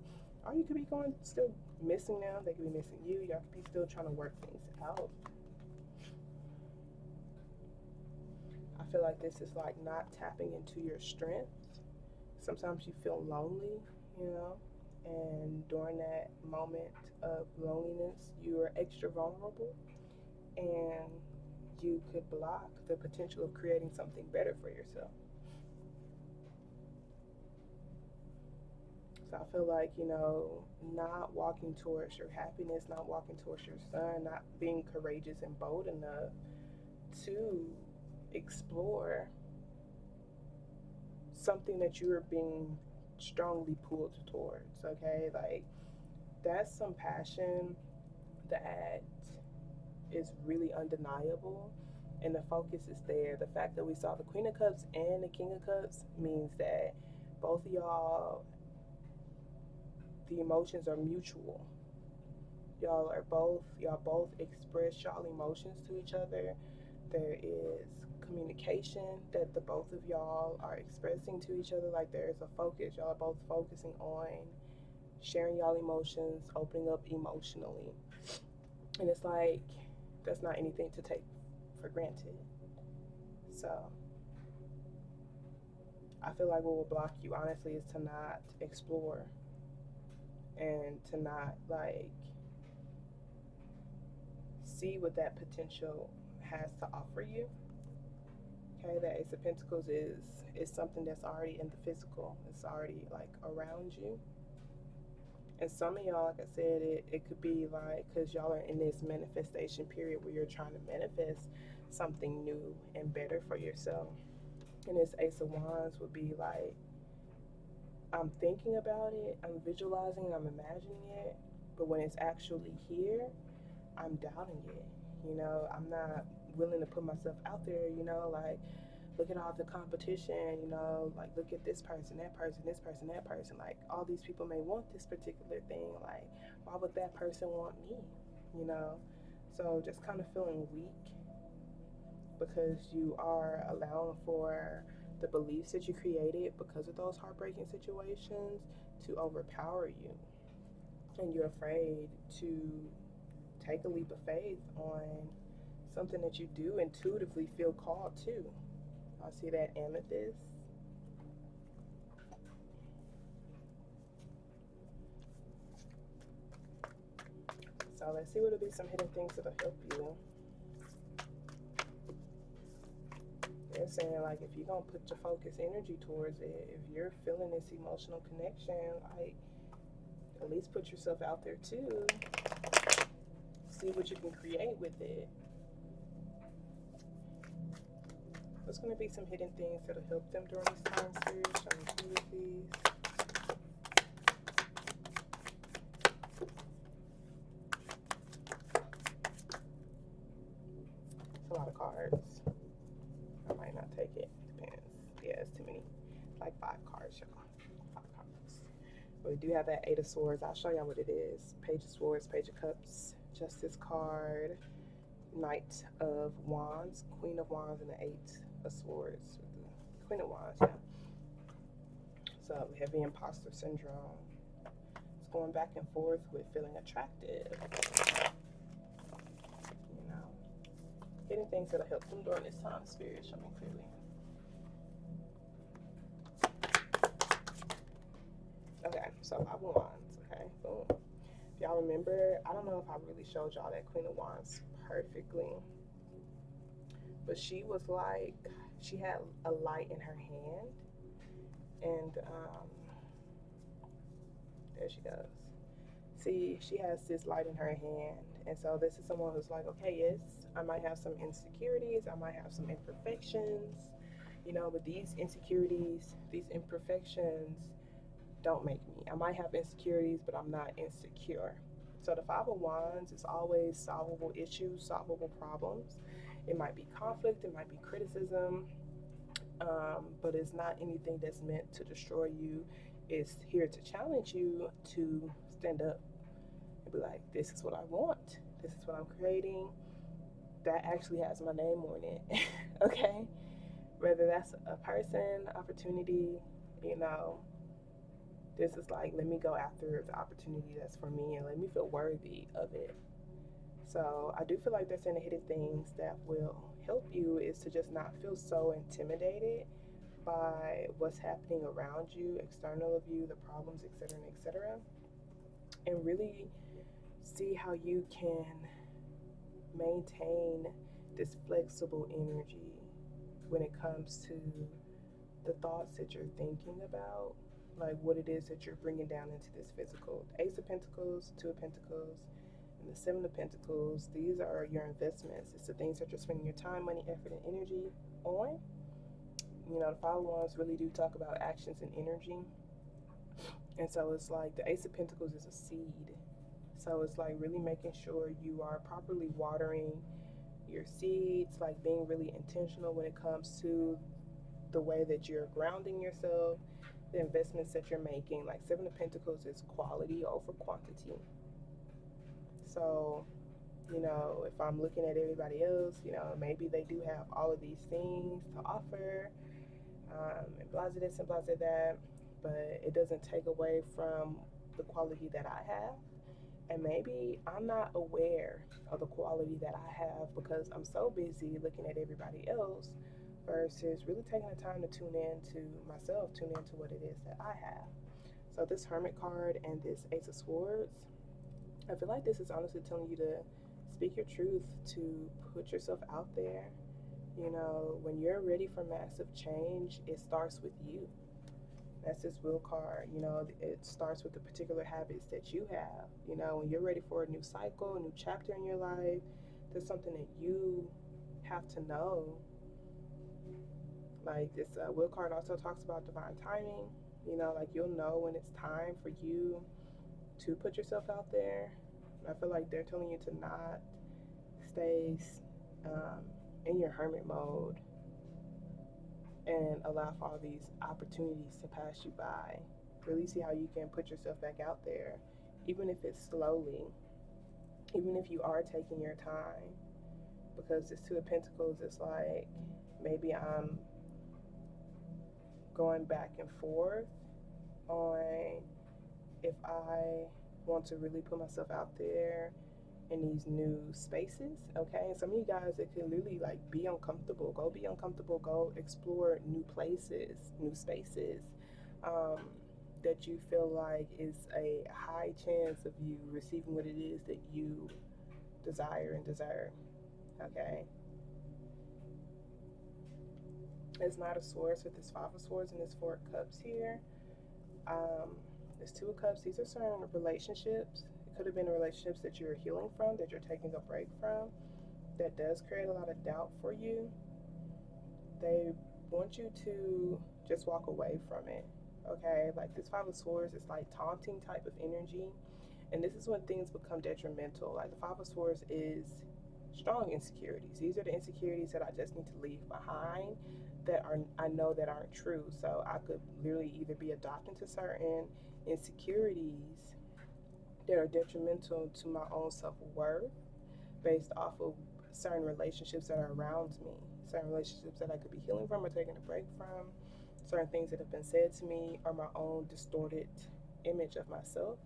or you could be still missing them, they could be missing you, y'all could be still trying to work things out. I feel like this is like not tapping into your strength. Sometimes you feel lonely, and during that moment of loneliness, you are extra vulnerable, and you could block the potential of creating something better for yourself. So I feel like, not walking towards your happiness, not walking towards your sun, not being courageous and bold enough to explore something that you're being strongly pulled towards, okay? Like, that's some passion that is really undeniable, and the focus is there. The fact that we saw the Queen of Cups and the King of Cups means that both of y'all, the emotions are mutual. Y'all both express y'all emotions to each other. There is communication that the both of y'all are expressing to each other. Like, there is a focus. Y'all are both focusing on sharing y'all emotions, opening up emotionally. And it's like, that's not anything to take for granted. So I feel like what will block you, honestly, is to not explore and to not like see what that potential has to offer you. Okay, that Ace of Pentacles is something that's already in the physical. It's already like around you. And some of y'all, like I said, it could be like, because y'all are in this manifestation period where you're trying to manifest something new and better for yourself. And this Ace of Wands would be like, I'm thinking about it, I'm visualizing, I'm imagining it, but when it's actually here, I'm doubting it. I'm not willing to put myself out there, like, look at all the competition, like, look at this person, that person, this person, that person. Like, all these people may want this particular thing. Like, why would that person want me? So just kind of feeling weak because you are allowing for the beliefs that you created because of those heartbreaking situations to overpower you. And you're afraid to take a leap of faith on something that you do intuitively feel called to. I see that amethyst. So let's see what'll be some hidden things that'll help you. They're saying, like, if you're going to put your focus energy towards it, if you're feeling this emotional connection, like, at least put yourself out there too. See what you can create with it. There's going to be some hidden things that'll help them during this time, Spirit. Show me two of these. It's a lot of cards. I might not take it. Depends. Yeah, it's too many. Like 5 cards, y'all. 5 cards. But we do have that 8 of Swords. I'll show y'all what it is. Page of Swords, Page of Cups, Justice card, Knight of Wands, Queen of Wands, and the 8 of Swords. Queen of Wands, yeah. So heavy imposter syndrome. It's going back and forth with feeling attractive. You know, hidden things that'll help them during this time, Spirit. Show me clearly. Okay, so 5 of Wands. Okay, boom. If y'all remember, I don't know if I really showed y'all that Queen of Wands perfectly, but she was like, she had a light in her hand, and there she goes. See, she has this light in her hand, and so this is someone who's like, okay, yes, I might have some insecurities, I might have some imperfections, you know, but these insecurities, these imperfections don't make me. I might have insecurities, but I'm not insecure. So the 5 of Wands is always solvable issues, solvable problems. It might be conflict, it might be criticism, but it's not anything that's meant to destroy you. It's here to challenge you to stand up and be like, this is what I want. This is what I'm creating. That actually has my name on it. Okay? Whether that's a person, opportunity, you know, this is like, let me go after the opportunity that's for me and let me feel worthy of it. So I do feel like they're saying the hidden things that will help you is to just not feel so intimidated by what's happening around you, external of you, the problems, etc., and really see how you can maintain this flexible energy when it comes to the thoughts that you're thinking about, like what it is that you're bringing down into this physical. Ace of Pentacles, 2 of Pentacles, and the 7 of Pentacles. These are your investments. It's the things that you're spending your time, money, effort, and energy on. You know, the 5 of Wands really do talk about actions and energy. And so it's like the Ace of Pentacles is a seed. So it's like really making sure you are properly watering your seeds, like being really intentional when it comes to the way that you're grounding yourself, the investments that you're making. Like 7 of Pentacles is quality over quantity. So, you know, if I'm looking at everybody else, you know, maybe they do have all of these things to offer, and blah this and blah that, but it doesn't take away from the quality that I have. And maybe I'm not aware of the quality that I have because I'm so busy looking at everybody else versus really taking the time to tune in to myself, tune into what it is that I have. So this Hermit card and this Ace of Swords, I feel like this is honestly telling you to speak your truth, to put yourself out there. You know, when you're ready for massive change, it starts with you. That's this Will card. You know, it starts with the particular habits that you have. You know, when you're ready for a new cycle, a new chapter in your life, there's something that you have to know. Like this Will card also talks about divine timing. You know, like you'll know when it's time for you to put yourself out there. I feel like they're telling you to not stay in your hermit mode and allow for all these opportunities to pass you by. Really see how you can put yourself back out there, even if it's slowly, even if you are taking your time. Because this 2 of Pentacles is like, maybe I'm going back and forth on if I want to really put myself out there in these new spaces. Okay, and some of you guys, it can literally like be uncomfortable. Go be uncomfortable. Go explore new places, new spaces that you feel like is a high chance of you receiving what it is that you desire and deserve. Okay, It's Knight of Swords with this Five of Swords and this Four of Cups here. There's Two of Cups. These are certain relationships. It could have been relationships that you're healing from, that you're taking a break from. That does create a lot of doubt for you. They want you to just walk away from it. Okay, like this Five of Swords is like taunting type of energy, and this is when things become detrimental. Like the Five of Swords is strong insecurities. These are the insecurities that I just need to leave behind, that are, I know that aren't true. So I could literally either be adopting to certain insecurities that are detrimental to my own self-worth based off of certain relationships that are around me, certain relationships that I could be healing from or taking a break from, certain things that have been said to me, or my own distorted image of myself.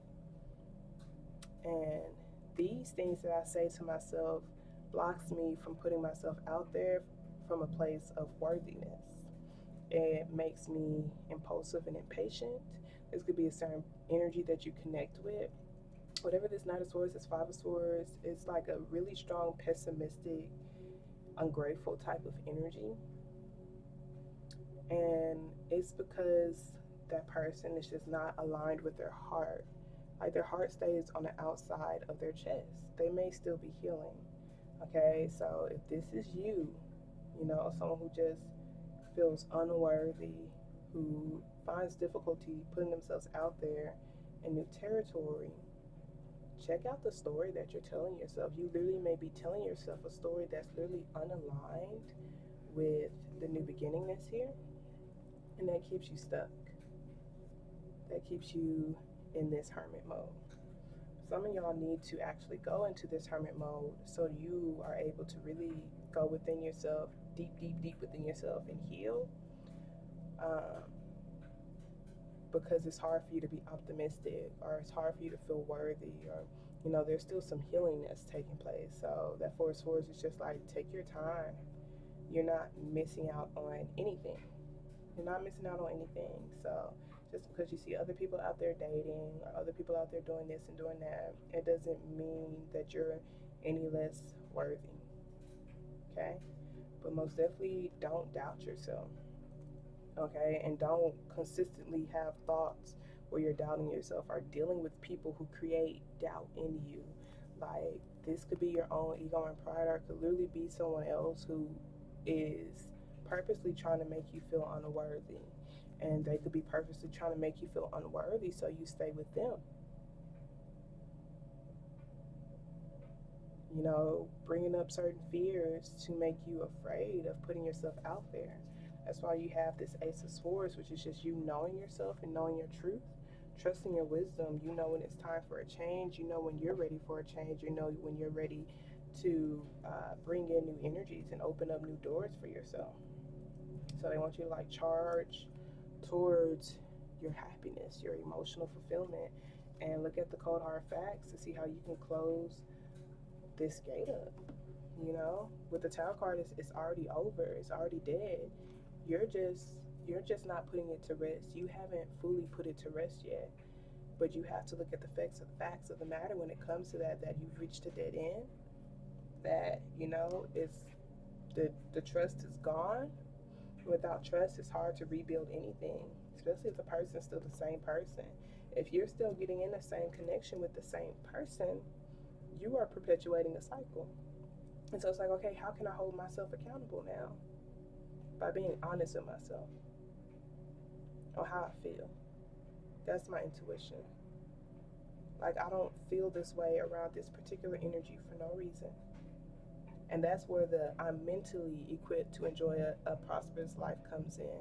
And these things that I say to myself blocks me from putting myself out there from a place of worthiness. It makes me impulsive and impatient. This could be a certain energy that you connect with. Whatever this Knight of Swords, this Five of Swords, it's like a really strong, pessimistic, ungrateful type of energy. And it's because that person is just not aligned with their heart. Like their heart stays on the outside of their chest. They may still be healing. Okay, so if this is you, you know, someone who just feels unworthy, who finds difficulty putting themselves out there in new territory, check out the story that you're telling yourself. You literally may be telling yourself a story that's literally unaligned with the new beginning that's here, and that keeps you stuck. That keeps you in this hermit mode. Some of y'all need to actually go into this hermit mode so you are able to really go within yourself, deep, deep, deep within yourself, and heal. Um, because it's hard for you to be optimistic, or it's hard for you to feel worthy, or you know, there's still some healing that's taking place. So that Four of Swords is just like, take your time. You're not missing out on anything. You're not missing out on anything. So just because you see other people out there dating, or other people out there doing this and doing that, it doesn't mean that you're any less worthy. Okay? But most definitely don't doubt yourself. Okay? And don't consistently have thoughts where you're doubting yourself, or dealing with people who create doubt in you. Like, this could be your own ego and pride, or it could literally be someone else who is purposely trying to make you feel unworthy. And they could be purposely trying to make you feel unworthy so you stay with them. You know, bringing up certain fears to make you afraid of putting yourself out there. That's why you have this Ace of Swords, which is just you knowing yourself and knowing your truth, trusting your wisdom. You know when it's time for a change. You know when you're ready for a change. You know when you're ready to bring in new energies and open up new doors for yourself. So they want you to like charge towards your happiness, your emotional fulfillment, and look at the cold hard facts to see how you can close this gate up. You know, with the Tower card, it's already over. It's already dead. You're just not putting it to rest. You haven't fully put it to rest yet. But you have to look at the facts of the matter when it comes to that you've reached a dead end. That, you know, it's the trust is gone. Without trust, it's hard to rebuild anything, especially if the person's still the same person. If you're still getting in the same connection with the same person, you are perpetuating a cycle. And so it's like, okay, how can I hold myself accountable now? By being honest with myself on how I feel. That's my intuition. Like, I don't feel this way around this particular energy for no reason. And that's where the I'm mentally equipped to enjoy a prosperous life comes in.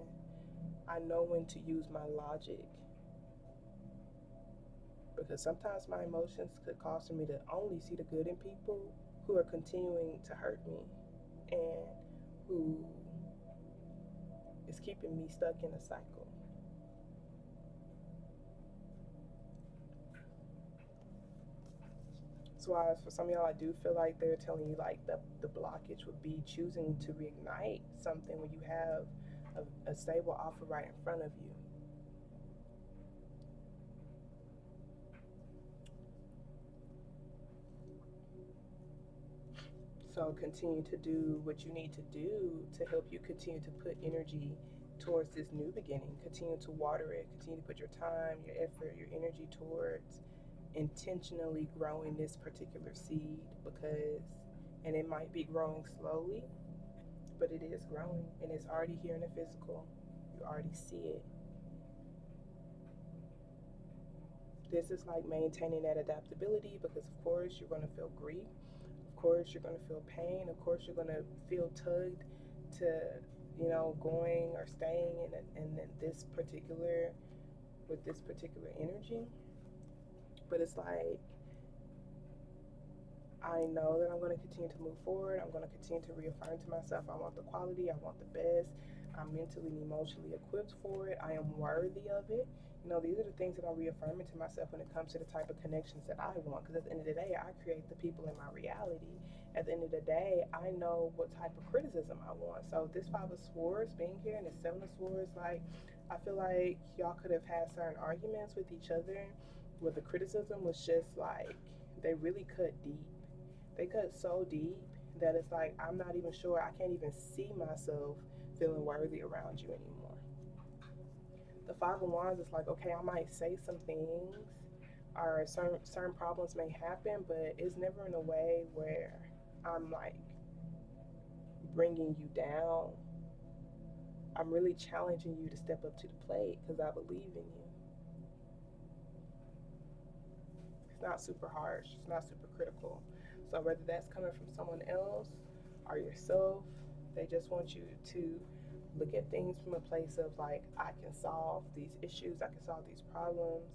I know when to use my logic, because sometimes my emotions could cause for me to only see the good in people who are continuing to hurt me, and who is keeping me stuck in a cycle. So for some of y'all, I do feel like they're telling you like the blockage would be choosing to reignite something when you have a stable offer right in front of you. So continue to do what you need to do to help you continue to put energy towards this new beginning. Continue to water it. Continue to put your time, your effort, your energy towards intentionally growing this particular seed, because, and it might be growing slowly, but it is growing and it's already here in the physical. You already see it. This is like maintaining that adaptability, because of course you're going to feel grief. Of course you're going to feel pain. Of course you're going to feel tugged to, going or staying in this particular, with this particular energy. But it's like, I know that I'm going to continue to move forward. I'm going to continue to reaffirm to myself, I want the quality, I want the best. I'm mentally and emotionally equipped for it. I am worthy of it. These are the things that I'm reaffirming to myself when it comes to the type of connections that I want. Because at the end of the day, I create the people in my reality. At the end of the day, I know what type of criticism I want. So this Five of Swords being here and the Seven of Swords, like, I feel like y'all could have had certain arguments with each other where the criticism was just like, they really cut deep. They cut so deep that it's like, I'm not even sure, I can't even see myself feeling worthy around you anymore. The Five of Wands is like, okay, I might say some things, or certain problems may happen, but it's never in a way where I'm like bringing you down. I'm really challenging you to step up to the plate because I believe in you. It's not super harsh, it's not super critical. So whether that's coming from someone else or yourself, they just want you to look at things from a place of like, I can solve these issues, I can solve these problems.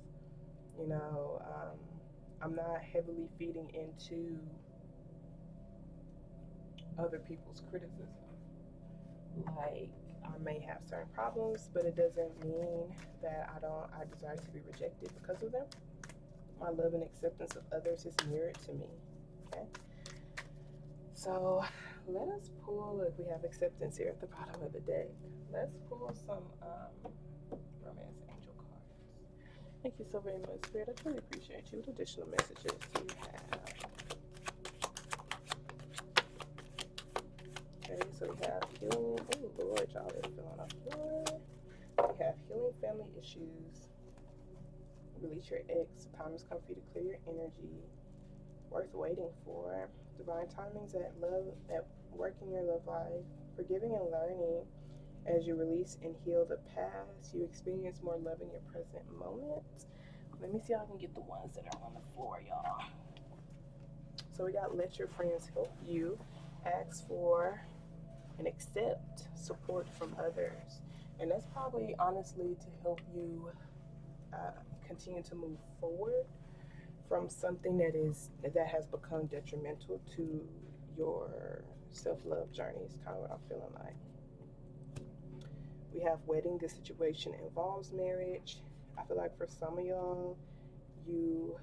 I'm not heavily feeding into other people's criticism. Like, I may have certain problems, but it doesn't mean that I desire to be rejected because of them. My love and acceptance of others is mirrored to me. Okay? So let us pull, if we have acceptance here at the bottom of the deck, let's pull some romance angel cards. Thank you so very much, Spirit. I truly appreciate you. What additional messages do you have? Okay, so we have healing. Oh, Lord, y'all are feeling on the floor. We have healing family issues. Release your ex. Time has come for you to clear your energy. Worth waiting for. Divine timings at work in your love life. Forgiving and learning. As you release and heal the past, you experience more love in your present moment. Let me see how I can get the ones that are on the floor, y'all. So we got let your friends help you. Ask for and accept support from others. And that's probably honestly to help you continue to move forward from something that has become detrimental to your self-love journey. Is kind of what I'm feeling like. We have wedding. This situation involves marriage. I feel like for some of y'all, you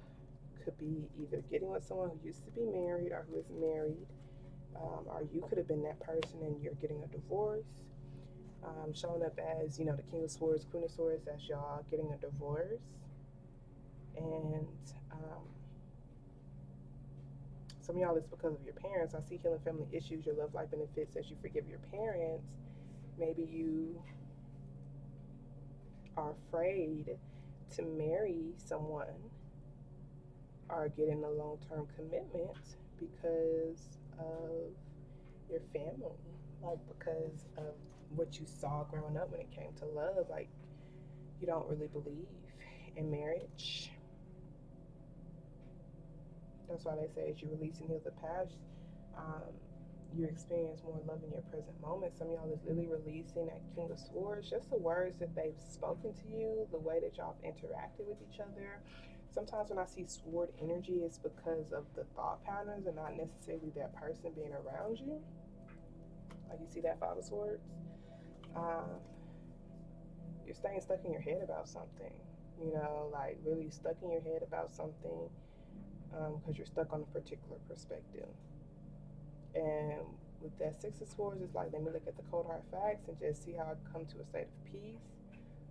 could be either getting with someone who used to be married or who is married, or you could have been that person and you're getting a divorce. Showing up as, the King of Swords, Queen of Swords, that's y'all getting a divorce. And some of y'all, it's because of your parents. I see healing family issues, your love life benefits as you forgive your parents. Maybe you are afraid to marry someone or get in a long-term commitment because of your family, like because of what you saw growing up when it came to love. Like, you don't really believe in marriage. That's why they say as you release and heal the past, you experience more love in your present moment. Some of y'all is literally releasing that King of Swords, just the words that they've spoken to you, the way that y'all have interacted with each other. Sometimes when I see sword energy, it's because of the thought patterns and not necessarily that person being around you. Like, you see that Five of Swords? You're staying stuck in your head about something, like really stuck in your head about something, because you're stuck on a particular perspective. And with that Six of Swords, it's like, let me look at the cold hard facts and just see how I come to a state of peace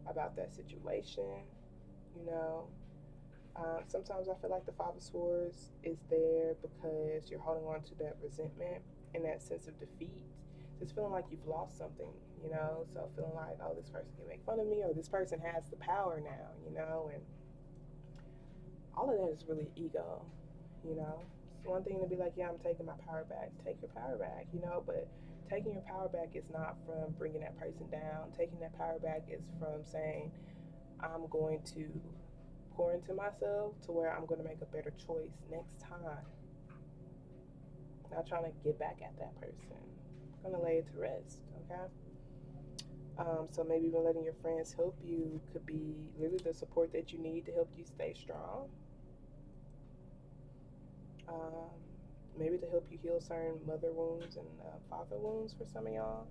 about that situation. Sometimes I feel like the Five of Swords is there because you're holding on to that resentment and that sense of defeat. Just feeling like you've lost something, you know? So feeling like, oh, this person can make fun of me, or this person has the power now, you know? And all of that is really ego, you know? It's one thing to be like, yeah, I'm taking my power back. Take your power back, you know? But taking your power back is not from bringing that person down. Taking that power back is from saying, I'm going to pour into myself to where I'm going to make a better choice next time. Not trying to get back at that person. I'm going to lay it to rest, okay? So maybe even letting your friends help you could be really the support that you need to help you stay strong. Um, Maybe to help you heal certain mother wounds and father wounds for some of y'all.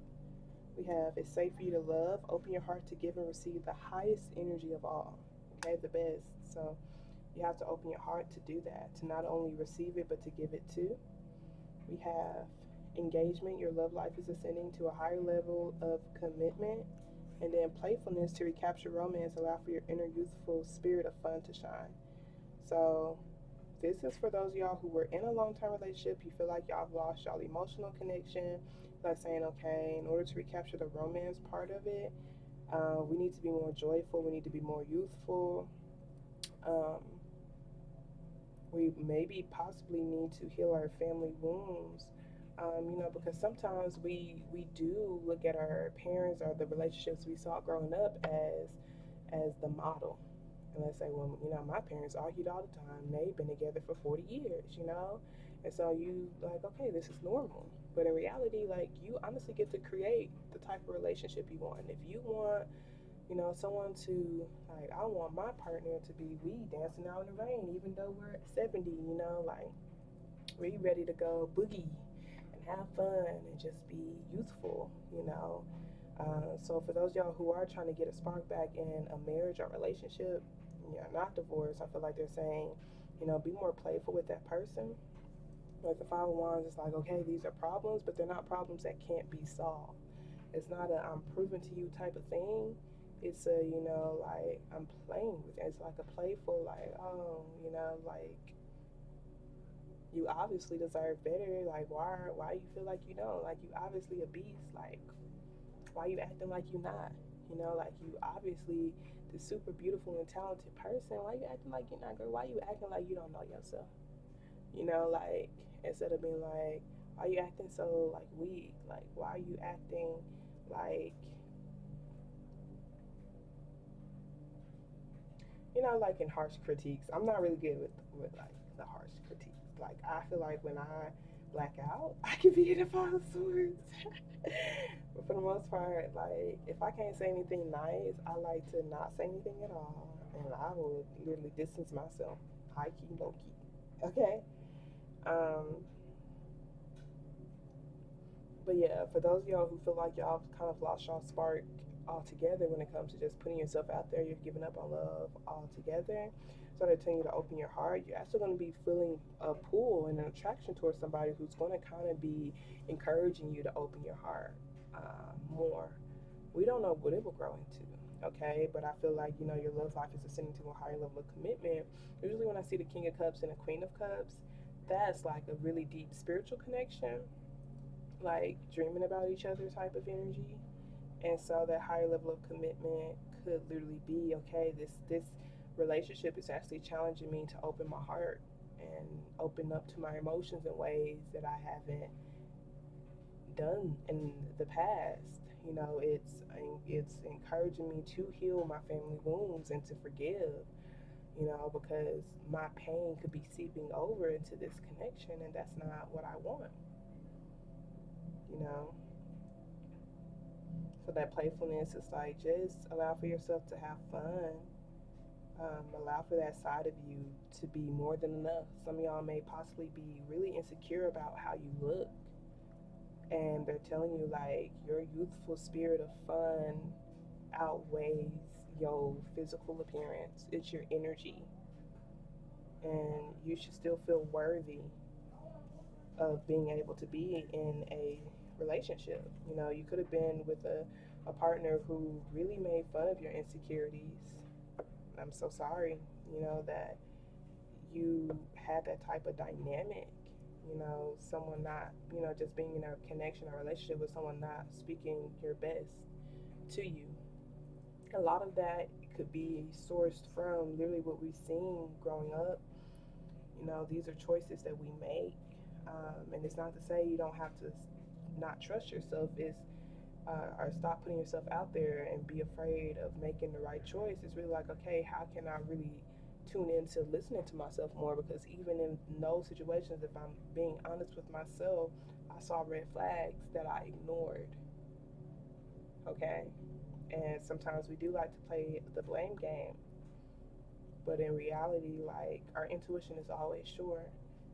We have, it's safe for you to love. Open your heart to give and receive the highest energy of all. Okay, the best. So you have to open your heart to do that, to not only receive it, but to give it too. We have engagement. Your love life is ascending to a higher level of commitment. And then playfulness to recapture romance, allow for your inner youthful spirit of fun to shine. So this is for those of y'all who were in a long-term relationship. You feel like y'all have lost y'all emotional connection. Like saying, okay, in order to recapture the romance part of it, we need to be more joyful. We need to be more youthful. Um, we maybe possibly need to heal our family wounds. You know, because sometimes we do look at our parents or the relationships we saw growing up as the model. And let's say, well, you know, my parents argued all the time. They've been together for 40 years, you know? And so you like, okay, this is normal. But in reality, like, you honestly get to create the type of relationship you want. And if you want, you know, someone to, like, I want my partner to be, we dancing out in the rain, even though we're 70, you know, like, we ready to go boogie and have fun and just be youthful, you know? So for those y'all who are trying to get a spark back in a marriage or relationship, yeah, not divorce, I feel like they're saying, you know, be more playful with that person. Like the Five of Wands is like, okay, these are problems, but they're not problems that can't be solved. It's not a I'm proving to you type of thing. It's a, you know, like I'm playing with it. It's like a playful, like, oh, you know, like you obviously deserve better. Like why you feel like you don't? Like you obviously a beast. Like why you acting like you not? You know, like you obviously the super beautiful and talented person. Why you acting like you're not, girl? Why you acting like you don't know yourself? You know, like instead of being like, why you acting so like weak? Like why are you acting like, you know, like in harsh critiques? I'm not really good with like the harsh critiques. Like I feel like when I black out, I can be in a Five of Swords. But for the most part, like if I can't say anything nice, I like to not say anything at all, and I will literally distance myself, high key, low key. Okay. Um, but yeah, for those of y'all who feel like y'all kind of lost y'all spark altogether when it comes to just putting yourself out there, you're giving up on love altogether. So they're telling you to open your heart. You're actually going to be feeling a pull and an attraction towards somebody who's going to kind of be encouraging you to open your heart more. We don't know what it will grow into, okay? But I feel like, you know, your love life is ascending to a higher level of commitment. Usually when I see the King of Cups and the Queen of Cups, that's like a really deep spiritual connection, like dreaming about each other type of energy. And so that higher level of commitment could literally be, okay, this relationship is actually challenging me to open my heart and open up to my emotions in ways that I haven't done in the past. You know, it's encouraging me to heal my family wounds and to forgive, you know, because my pain could be seeping over into this connection, and that's not what I want, you know. So that playfulness is like just allow for yourself to have fun. Allow for that side of you to be more than enough. Some of y'all may possibly be really insecure about how you look, and they're telling you like your youthful spirit of fun outweighs your physical appearance. It's your energy, and you should still feel worthy of being able to be in a relationship. You know, you could have been with a partner who really made fun of your insecurities. I'm so sorry, you know, that you had that type of dynamic, someone not, just being in a connection or relationship with someone not speaking your best to you. A lot of that could be sourced from literally what we've seen growing up. These are choices that we make. And it's not to say you don't have to not trust yourself. It's or stop putting yourself out there and be afraid of making the right choice. It's really like, okay, how can I really tune into listening to myself more? Because even in those situations, if I'm being honest with myself, I saw red flags that I ignored. Okay, and sometimes we do like to play the blame game, but in reality, like, our intuition is always sure.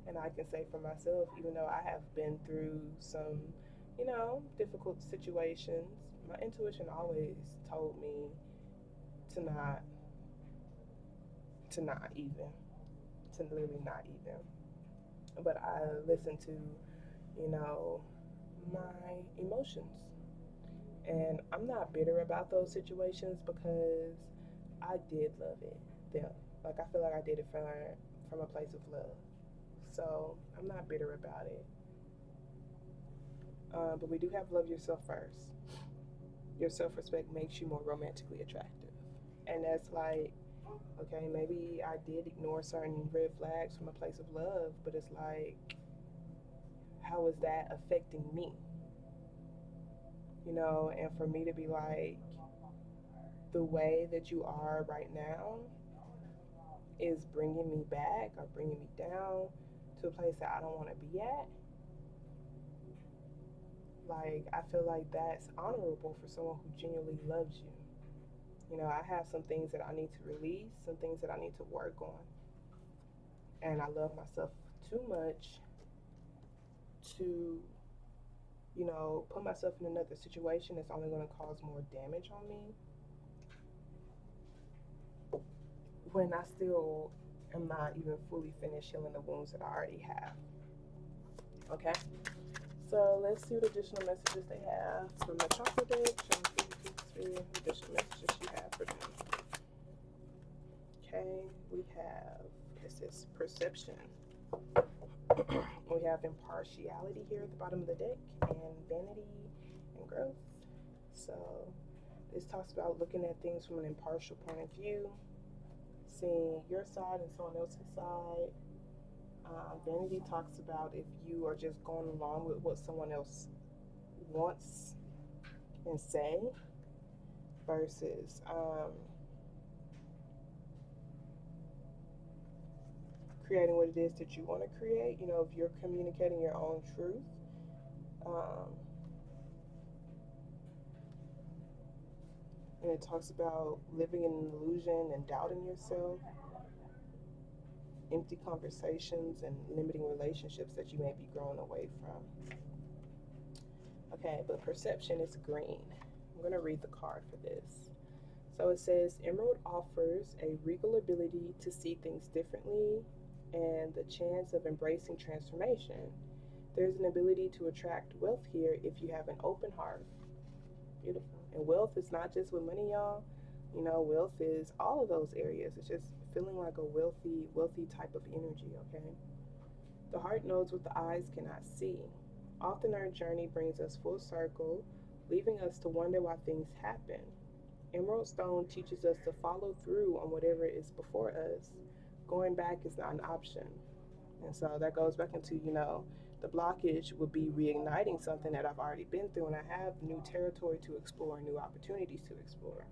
And I can say for myself, even though I have been through some, difficult situations, my intuition always told me to not, to not even, to literally not even. But I listened to, my emotions. And I'm not bitter about those situations because I did love it. Them. Like, I feel like I did it from a place of love. So I'm not bitter about it. But we do have love yourself first. Your self-respect makes you more romantically attractive. And that's like, okay, maybe I did ignore certain red flags from a place of love, but it's like, how is that affecting me? And for me to be like, the way that you are right now is bringing me back or bringing me down to a place that I don't want to be at. Like, I feel like that's honorable for someone who genuinely loves you. I have some things that I need to release, some things that I need to work on. And I love myself too much to, put myself in another situation that's only going to cause more damage on me when I still am not even fully finished healing the wounds that I already have. Okay? So let's see what additional messages they have from the chakra deck. Additional messages you have for them. Okay, we have, this is perception. We have impartiality here at the bottom of the deck, and vanity and growth. So this talks about looking at things from an impartial point of view, seeing your side and someone else's side. Vanity talks about if you are just going along with what someone else wants and say versus creating what it is that you want to create. If you're communicating your own truth. And it talks about living in an illusion and doubting yourself, empty conversations, and limiting relationships that you may be growing away from. Okay, but perception is green. I'm going to read the card for this. So it says, Emerald offers a regal ability to see things differently and the chance of embracing transformation. There's an ability to attract wealth here if you have an open heart. Beautiful. And wealth is not just with money, y'all. Wealth is all of those areas. It's just feeling like a wealthy type of energy, okay? The heart knows what the eyes cannot see. Often our journey brings us full circle, leaving us to wonder why things happen. Emerald Stone teaches us to follow through on whatever is before us. Going back is not an option. And so that goes back into, the blockage would be reigniting something that I've already been through, and I have new territory to explore, new opportunities to explore.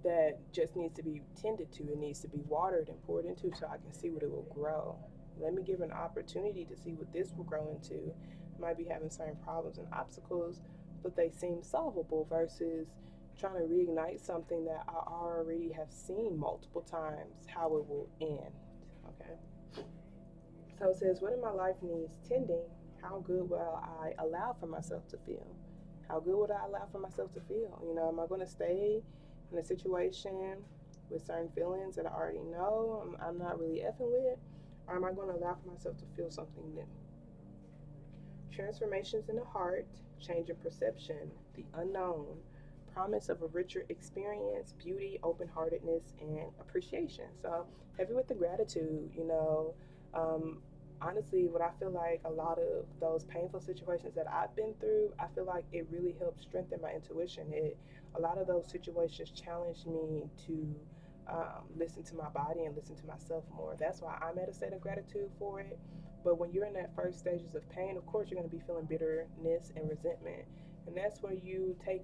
That just needs to be tended to. It needs to be watered and poured into so I can see what it will grow. Let me give an opportunity to see what this will grow into. I might be having certain problems and obstacles, but they seem solvable versus trying to reignite something that I already have seen multiple times how it will end. Okay? So it says, what in my life needs tending? How good will I allow for myself to feel? How good would I allow for myself to feel? Am I going to stay in a situation with certain feelings that I already know I'm not really effing with? Or am I going to allow for myself to feel something new? Transformations in the heart, change in perception, the unknown, promise of a richer experience, beauty, open heartedness, and appreciation. So, heavy with the gratitude, Um, honestly, what I feel like a lot of those painful situations that I've been through, I feel like it really helped strengthen my intuition. A lot of those situations challenged me to listen to my body and listen to myself more. That's why I'm at a state of gratitude for it. But when you're in that first stages of pain, of course, you're going to be feeling bitterness and resentment. And that's where you take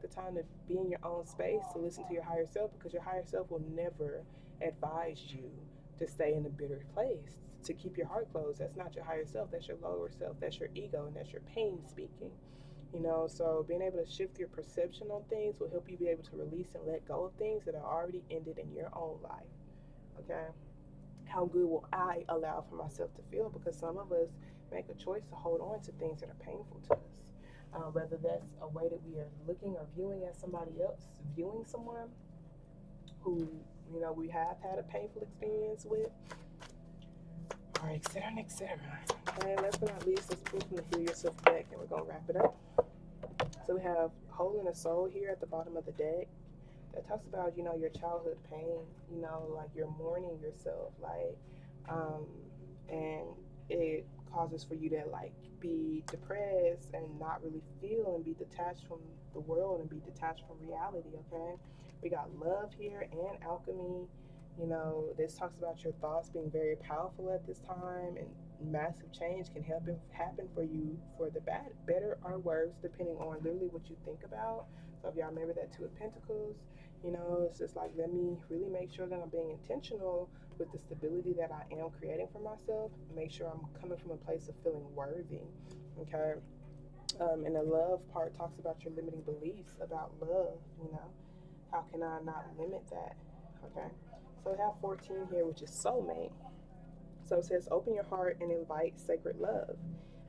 the time to be in your own space to listen to your higher self, because your higher self will never advise you to stay in a bitter place, to keep your heart closed. That's not your higher self. That's your lower self. That's your ego, and that's your pain speaking. So being able to shift your perception on things will help you be able to release and let go of things that are already ended in your own life. Okay, how good will I allow for myself to feel? Because some of us make a choice to hold on to things that are painful to us, whether that's a way that we are looking or viewing as somebody else viewing someone who we have had a painful experience with, or et cetera, and et cetera. And last but not least, let's pull from the Heal Yourself deck, and we're gonna wrap it up. So we have Holding a Soul here at the bottom of the deck. That talks about, your childhood pain, like you're mourning yourself, like, and it causes for you to, like, be depressed and not really feel and be detached from the world and be detached from reality, okay? We got Love here and Alchemy. This talks about your thoughts being very powerful at this time, and massive change can happen for you for the bad, better or worse, depending on literally what you think about. So if y'all remember that Two of Pentacles, it's just like, let me really make sure that I'm being intentional with the stability that I am creating for myself. Make sure I'm coming from a place of feeling worthy, okay? And the Love part talks about your limiting beliefs about love. How can I not limit that, okay? So we have 14 here, which is Soulmate. So it says, open your heart and invite sacred love.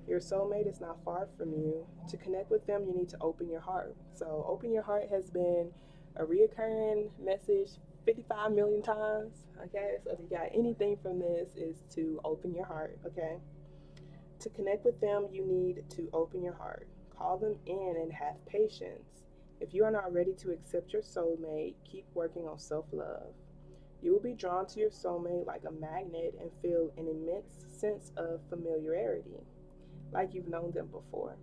Your soulmate is not far from you. To connect with them, you need to open your heart. So open your heart has been a reoccurring message 55 million times. Okay, so if you got anything from this, is to open your heart. Okay, to connect with them, you need to open your heart. Call them in and have patience. If you are not ready to accept your soulmate, keep working on self-love. You will be drawn to your soulmate like a magnet and feel an immense sense of familiarity, like you've known them before.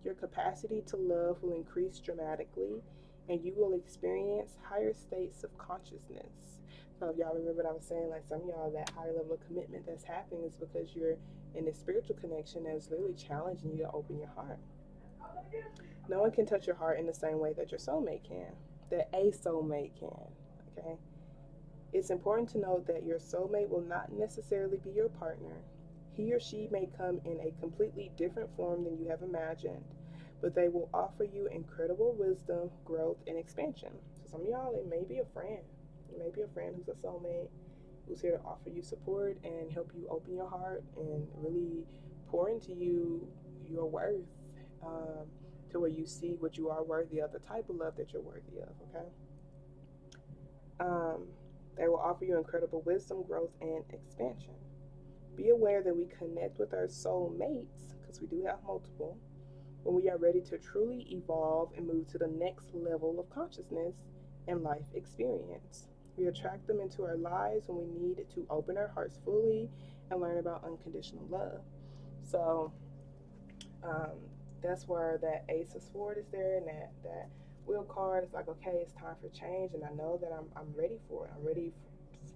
Your capacity to love will increase dramatically, and you will experience higher states of consciousness. So, if y'all remember what I was saying, like some of y'all, that higher level of commitment that's happening is because you're in this spiritual connection that's really challenging you to open your heart. No one can touch your heart in the same way that your soulmate can, that a soulmate can. Okay? It's important to note that your soulmate will not necessarily be your partner. He or she may come in a completely different form than you have imagined, but they will offer you incredible wisdom, growth, and expansion. So some of y'all, it may be a friend. It may be a friend who's a soulmate, who's here to offer you support and help you open your heart and really pour into you your worth, to where you see what you are worthy of, the type of love that you're worthy of, okay? Um, they will offer you incredible wisdom, growth, and expansion. Be aware that we connect with our soul mates, because we do have multiple, when we are ready to truly evolve and move to the next level of consciousness and life experience. We attract them into our lives when we need to open our hearts fully and learn about unconditional love. So um, that's where that Ace of Swords is there, and that Wheel card is like, okay, it's time for change, and I know that I'm ready for it. I'm ready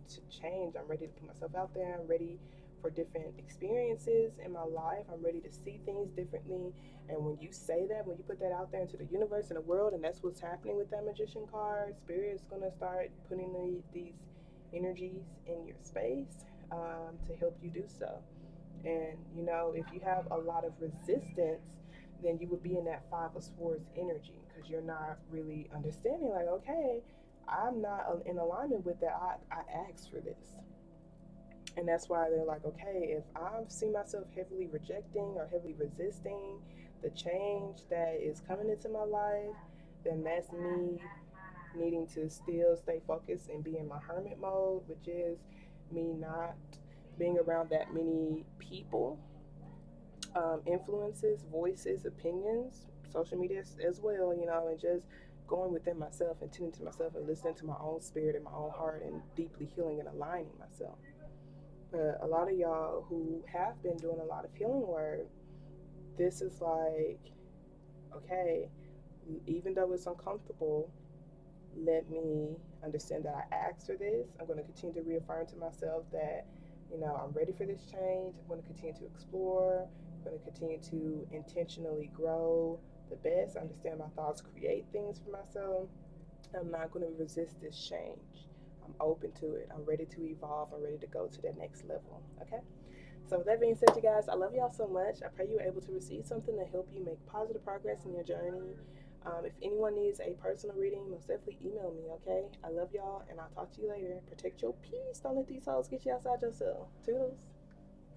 to change. I'm ready to put myself out there. I'm ready for different experiences in my life. I'm ready to see things differently. And when you say that, when you put that out there into the universe and the world, and that's what's happening with that Magician card, Spirit is going to start putting these energies in your space, to help you do so. And if you have a lot of resistance, then you would be in that Five of Swords energy, because you're not really understanding, like, okay, I'm not in alignment with that. I asked for this. And that's why they're like, okay, if I see myself heavily rejecting or heavily resisting the change that is coming into my life, then that's me needing to still stay focused and be in my hermit mode, which is me not being around that many people, influences, voices, opinions, social media as well, and just going within myself and tending to myself and listening to my own spirit and my own heart and deeply healing and aligning myself. But a lot of y'all who have been doing a lot of healing work, this is like, okay, even though it's uncomfortable, let me understand that I asked for this. I'm going to continue to reaffirm to myself that, I'm ready for this change. I'm going to continue to explore. I'm going to continue to intentionally grow the best. Understand my thoughts create things for myself. I'm not going to resist this change. I'm open to it. I'm ready to evolve. I'm ready to go to that next level. Okay? So, with that being said, you guys, I love y'all so much. I pray you're able to receive something to help you make positive progress in your journey. If anyone needs a personal reading, most definitely email me, okay? I love y'all, and I'll talk to you later. Protect your peace. Don't let these hoes get you outside yourself. Toodles.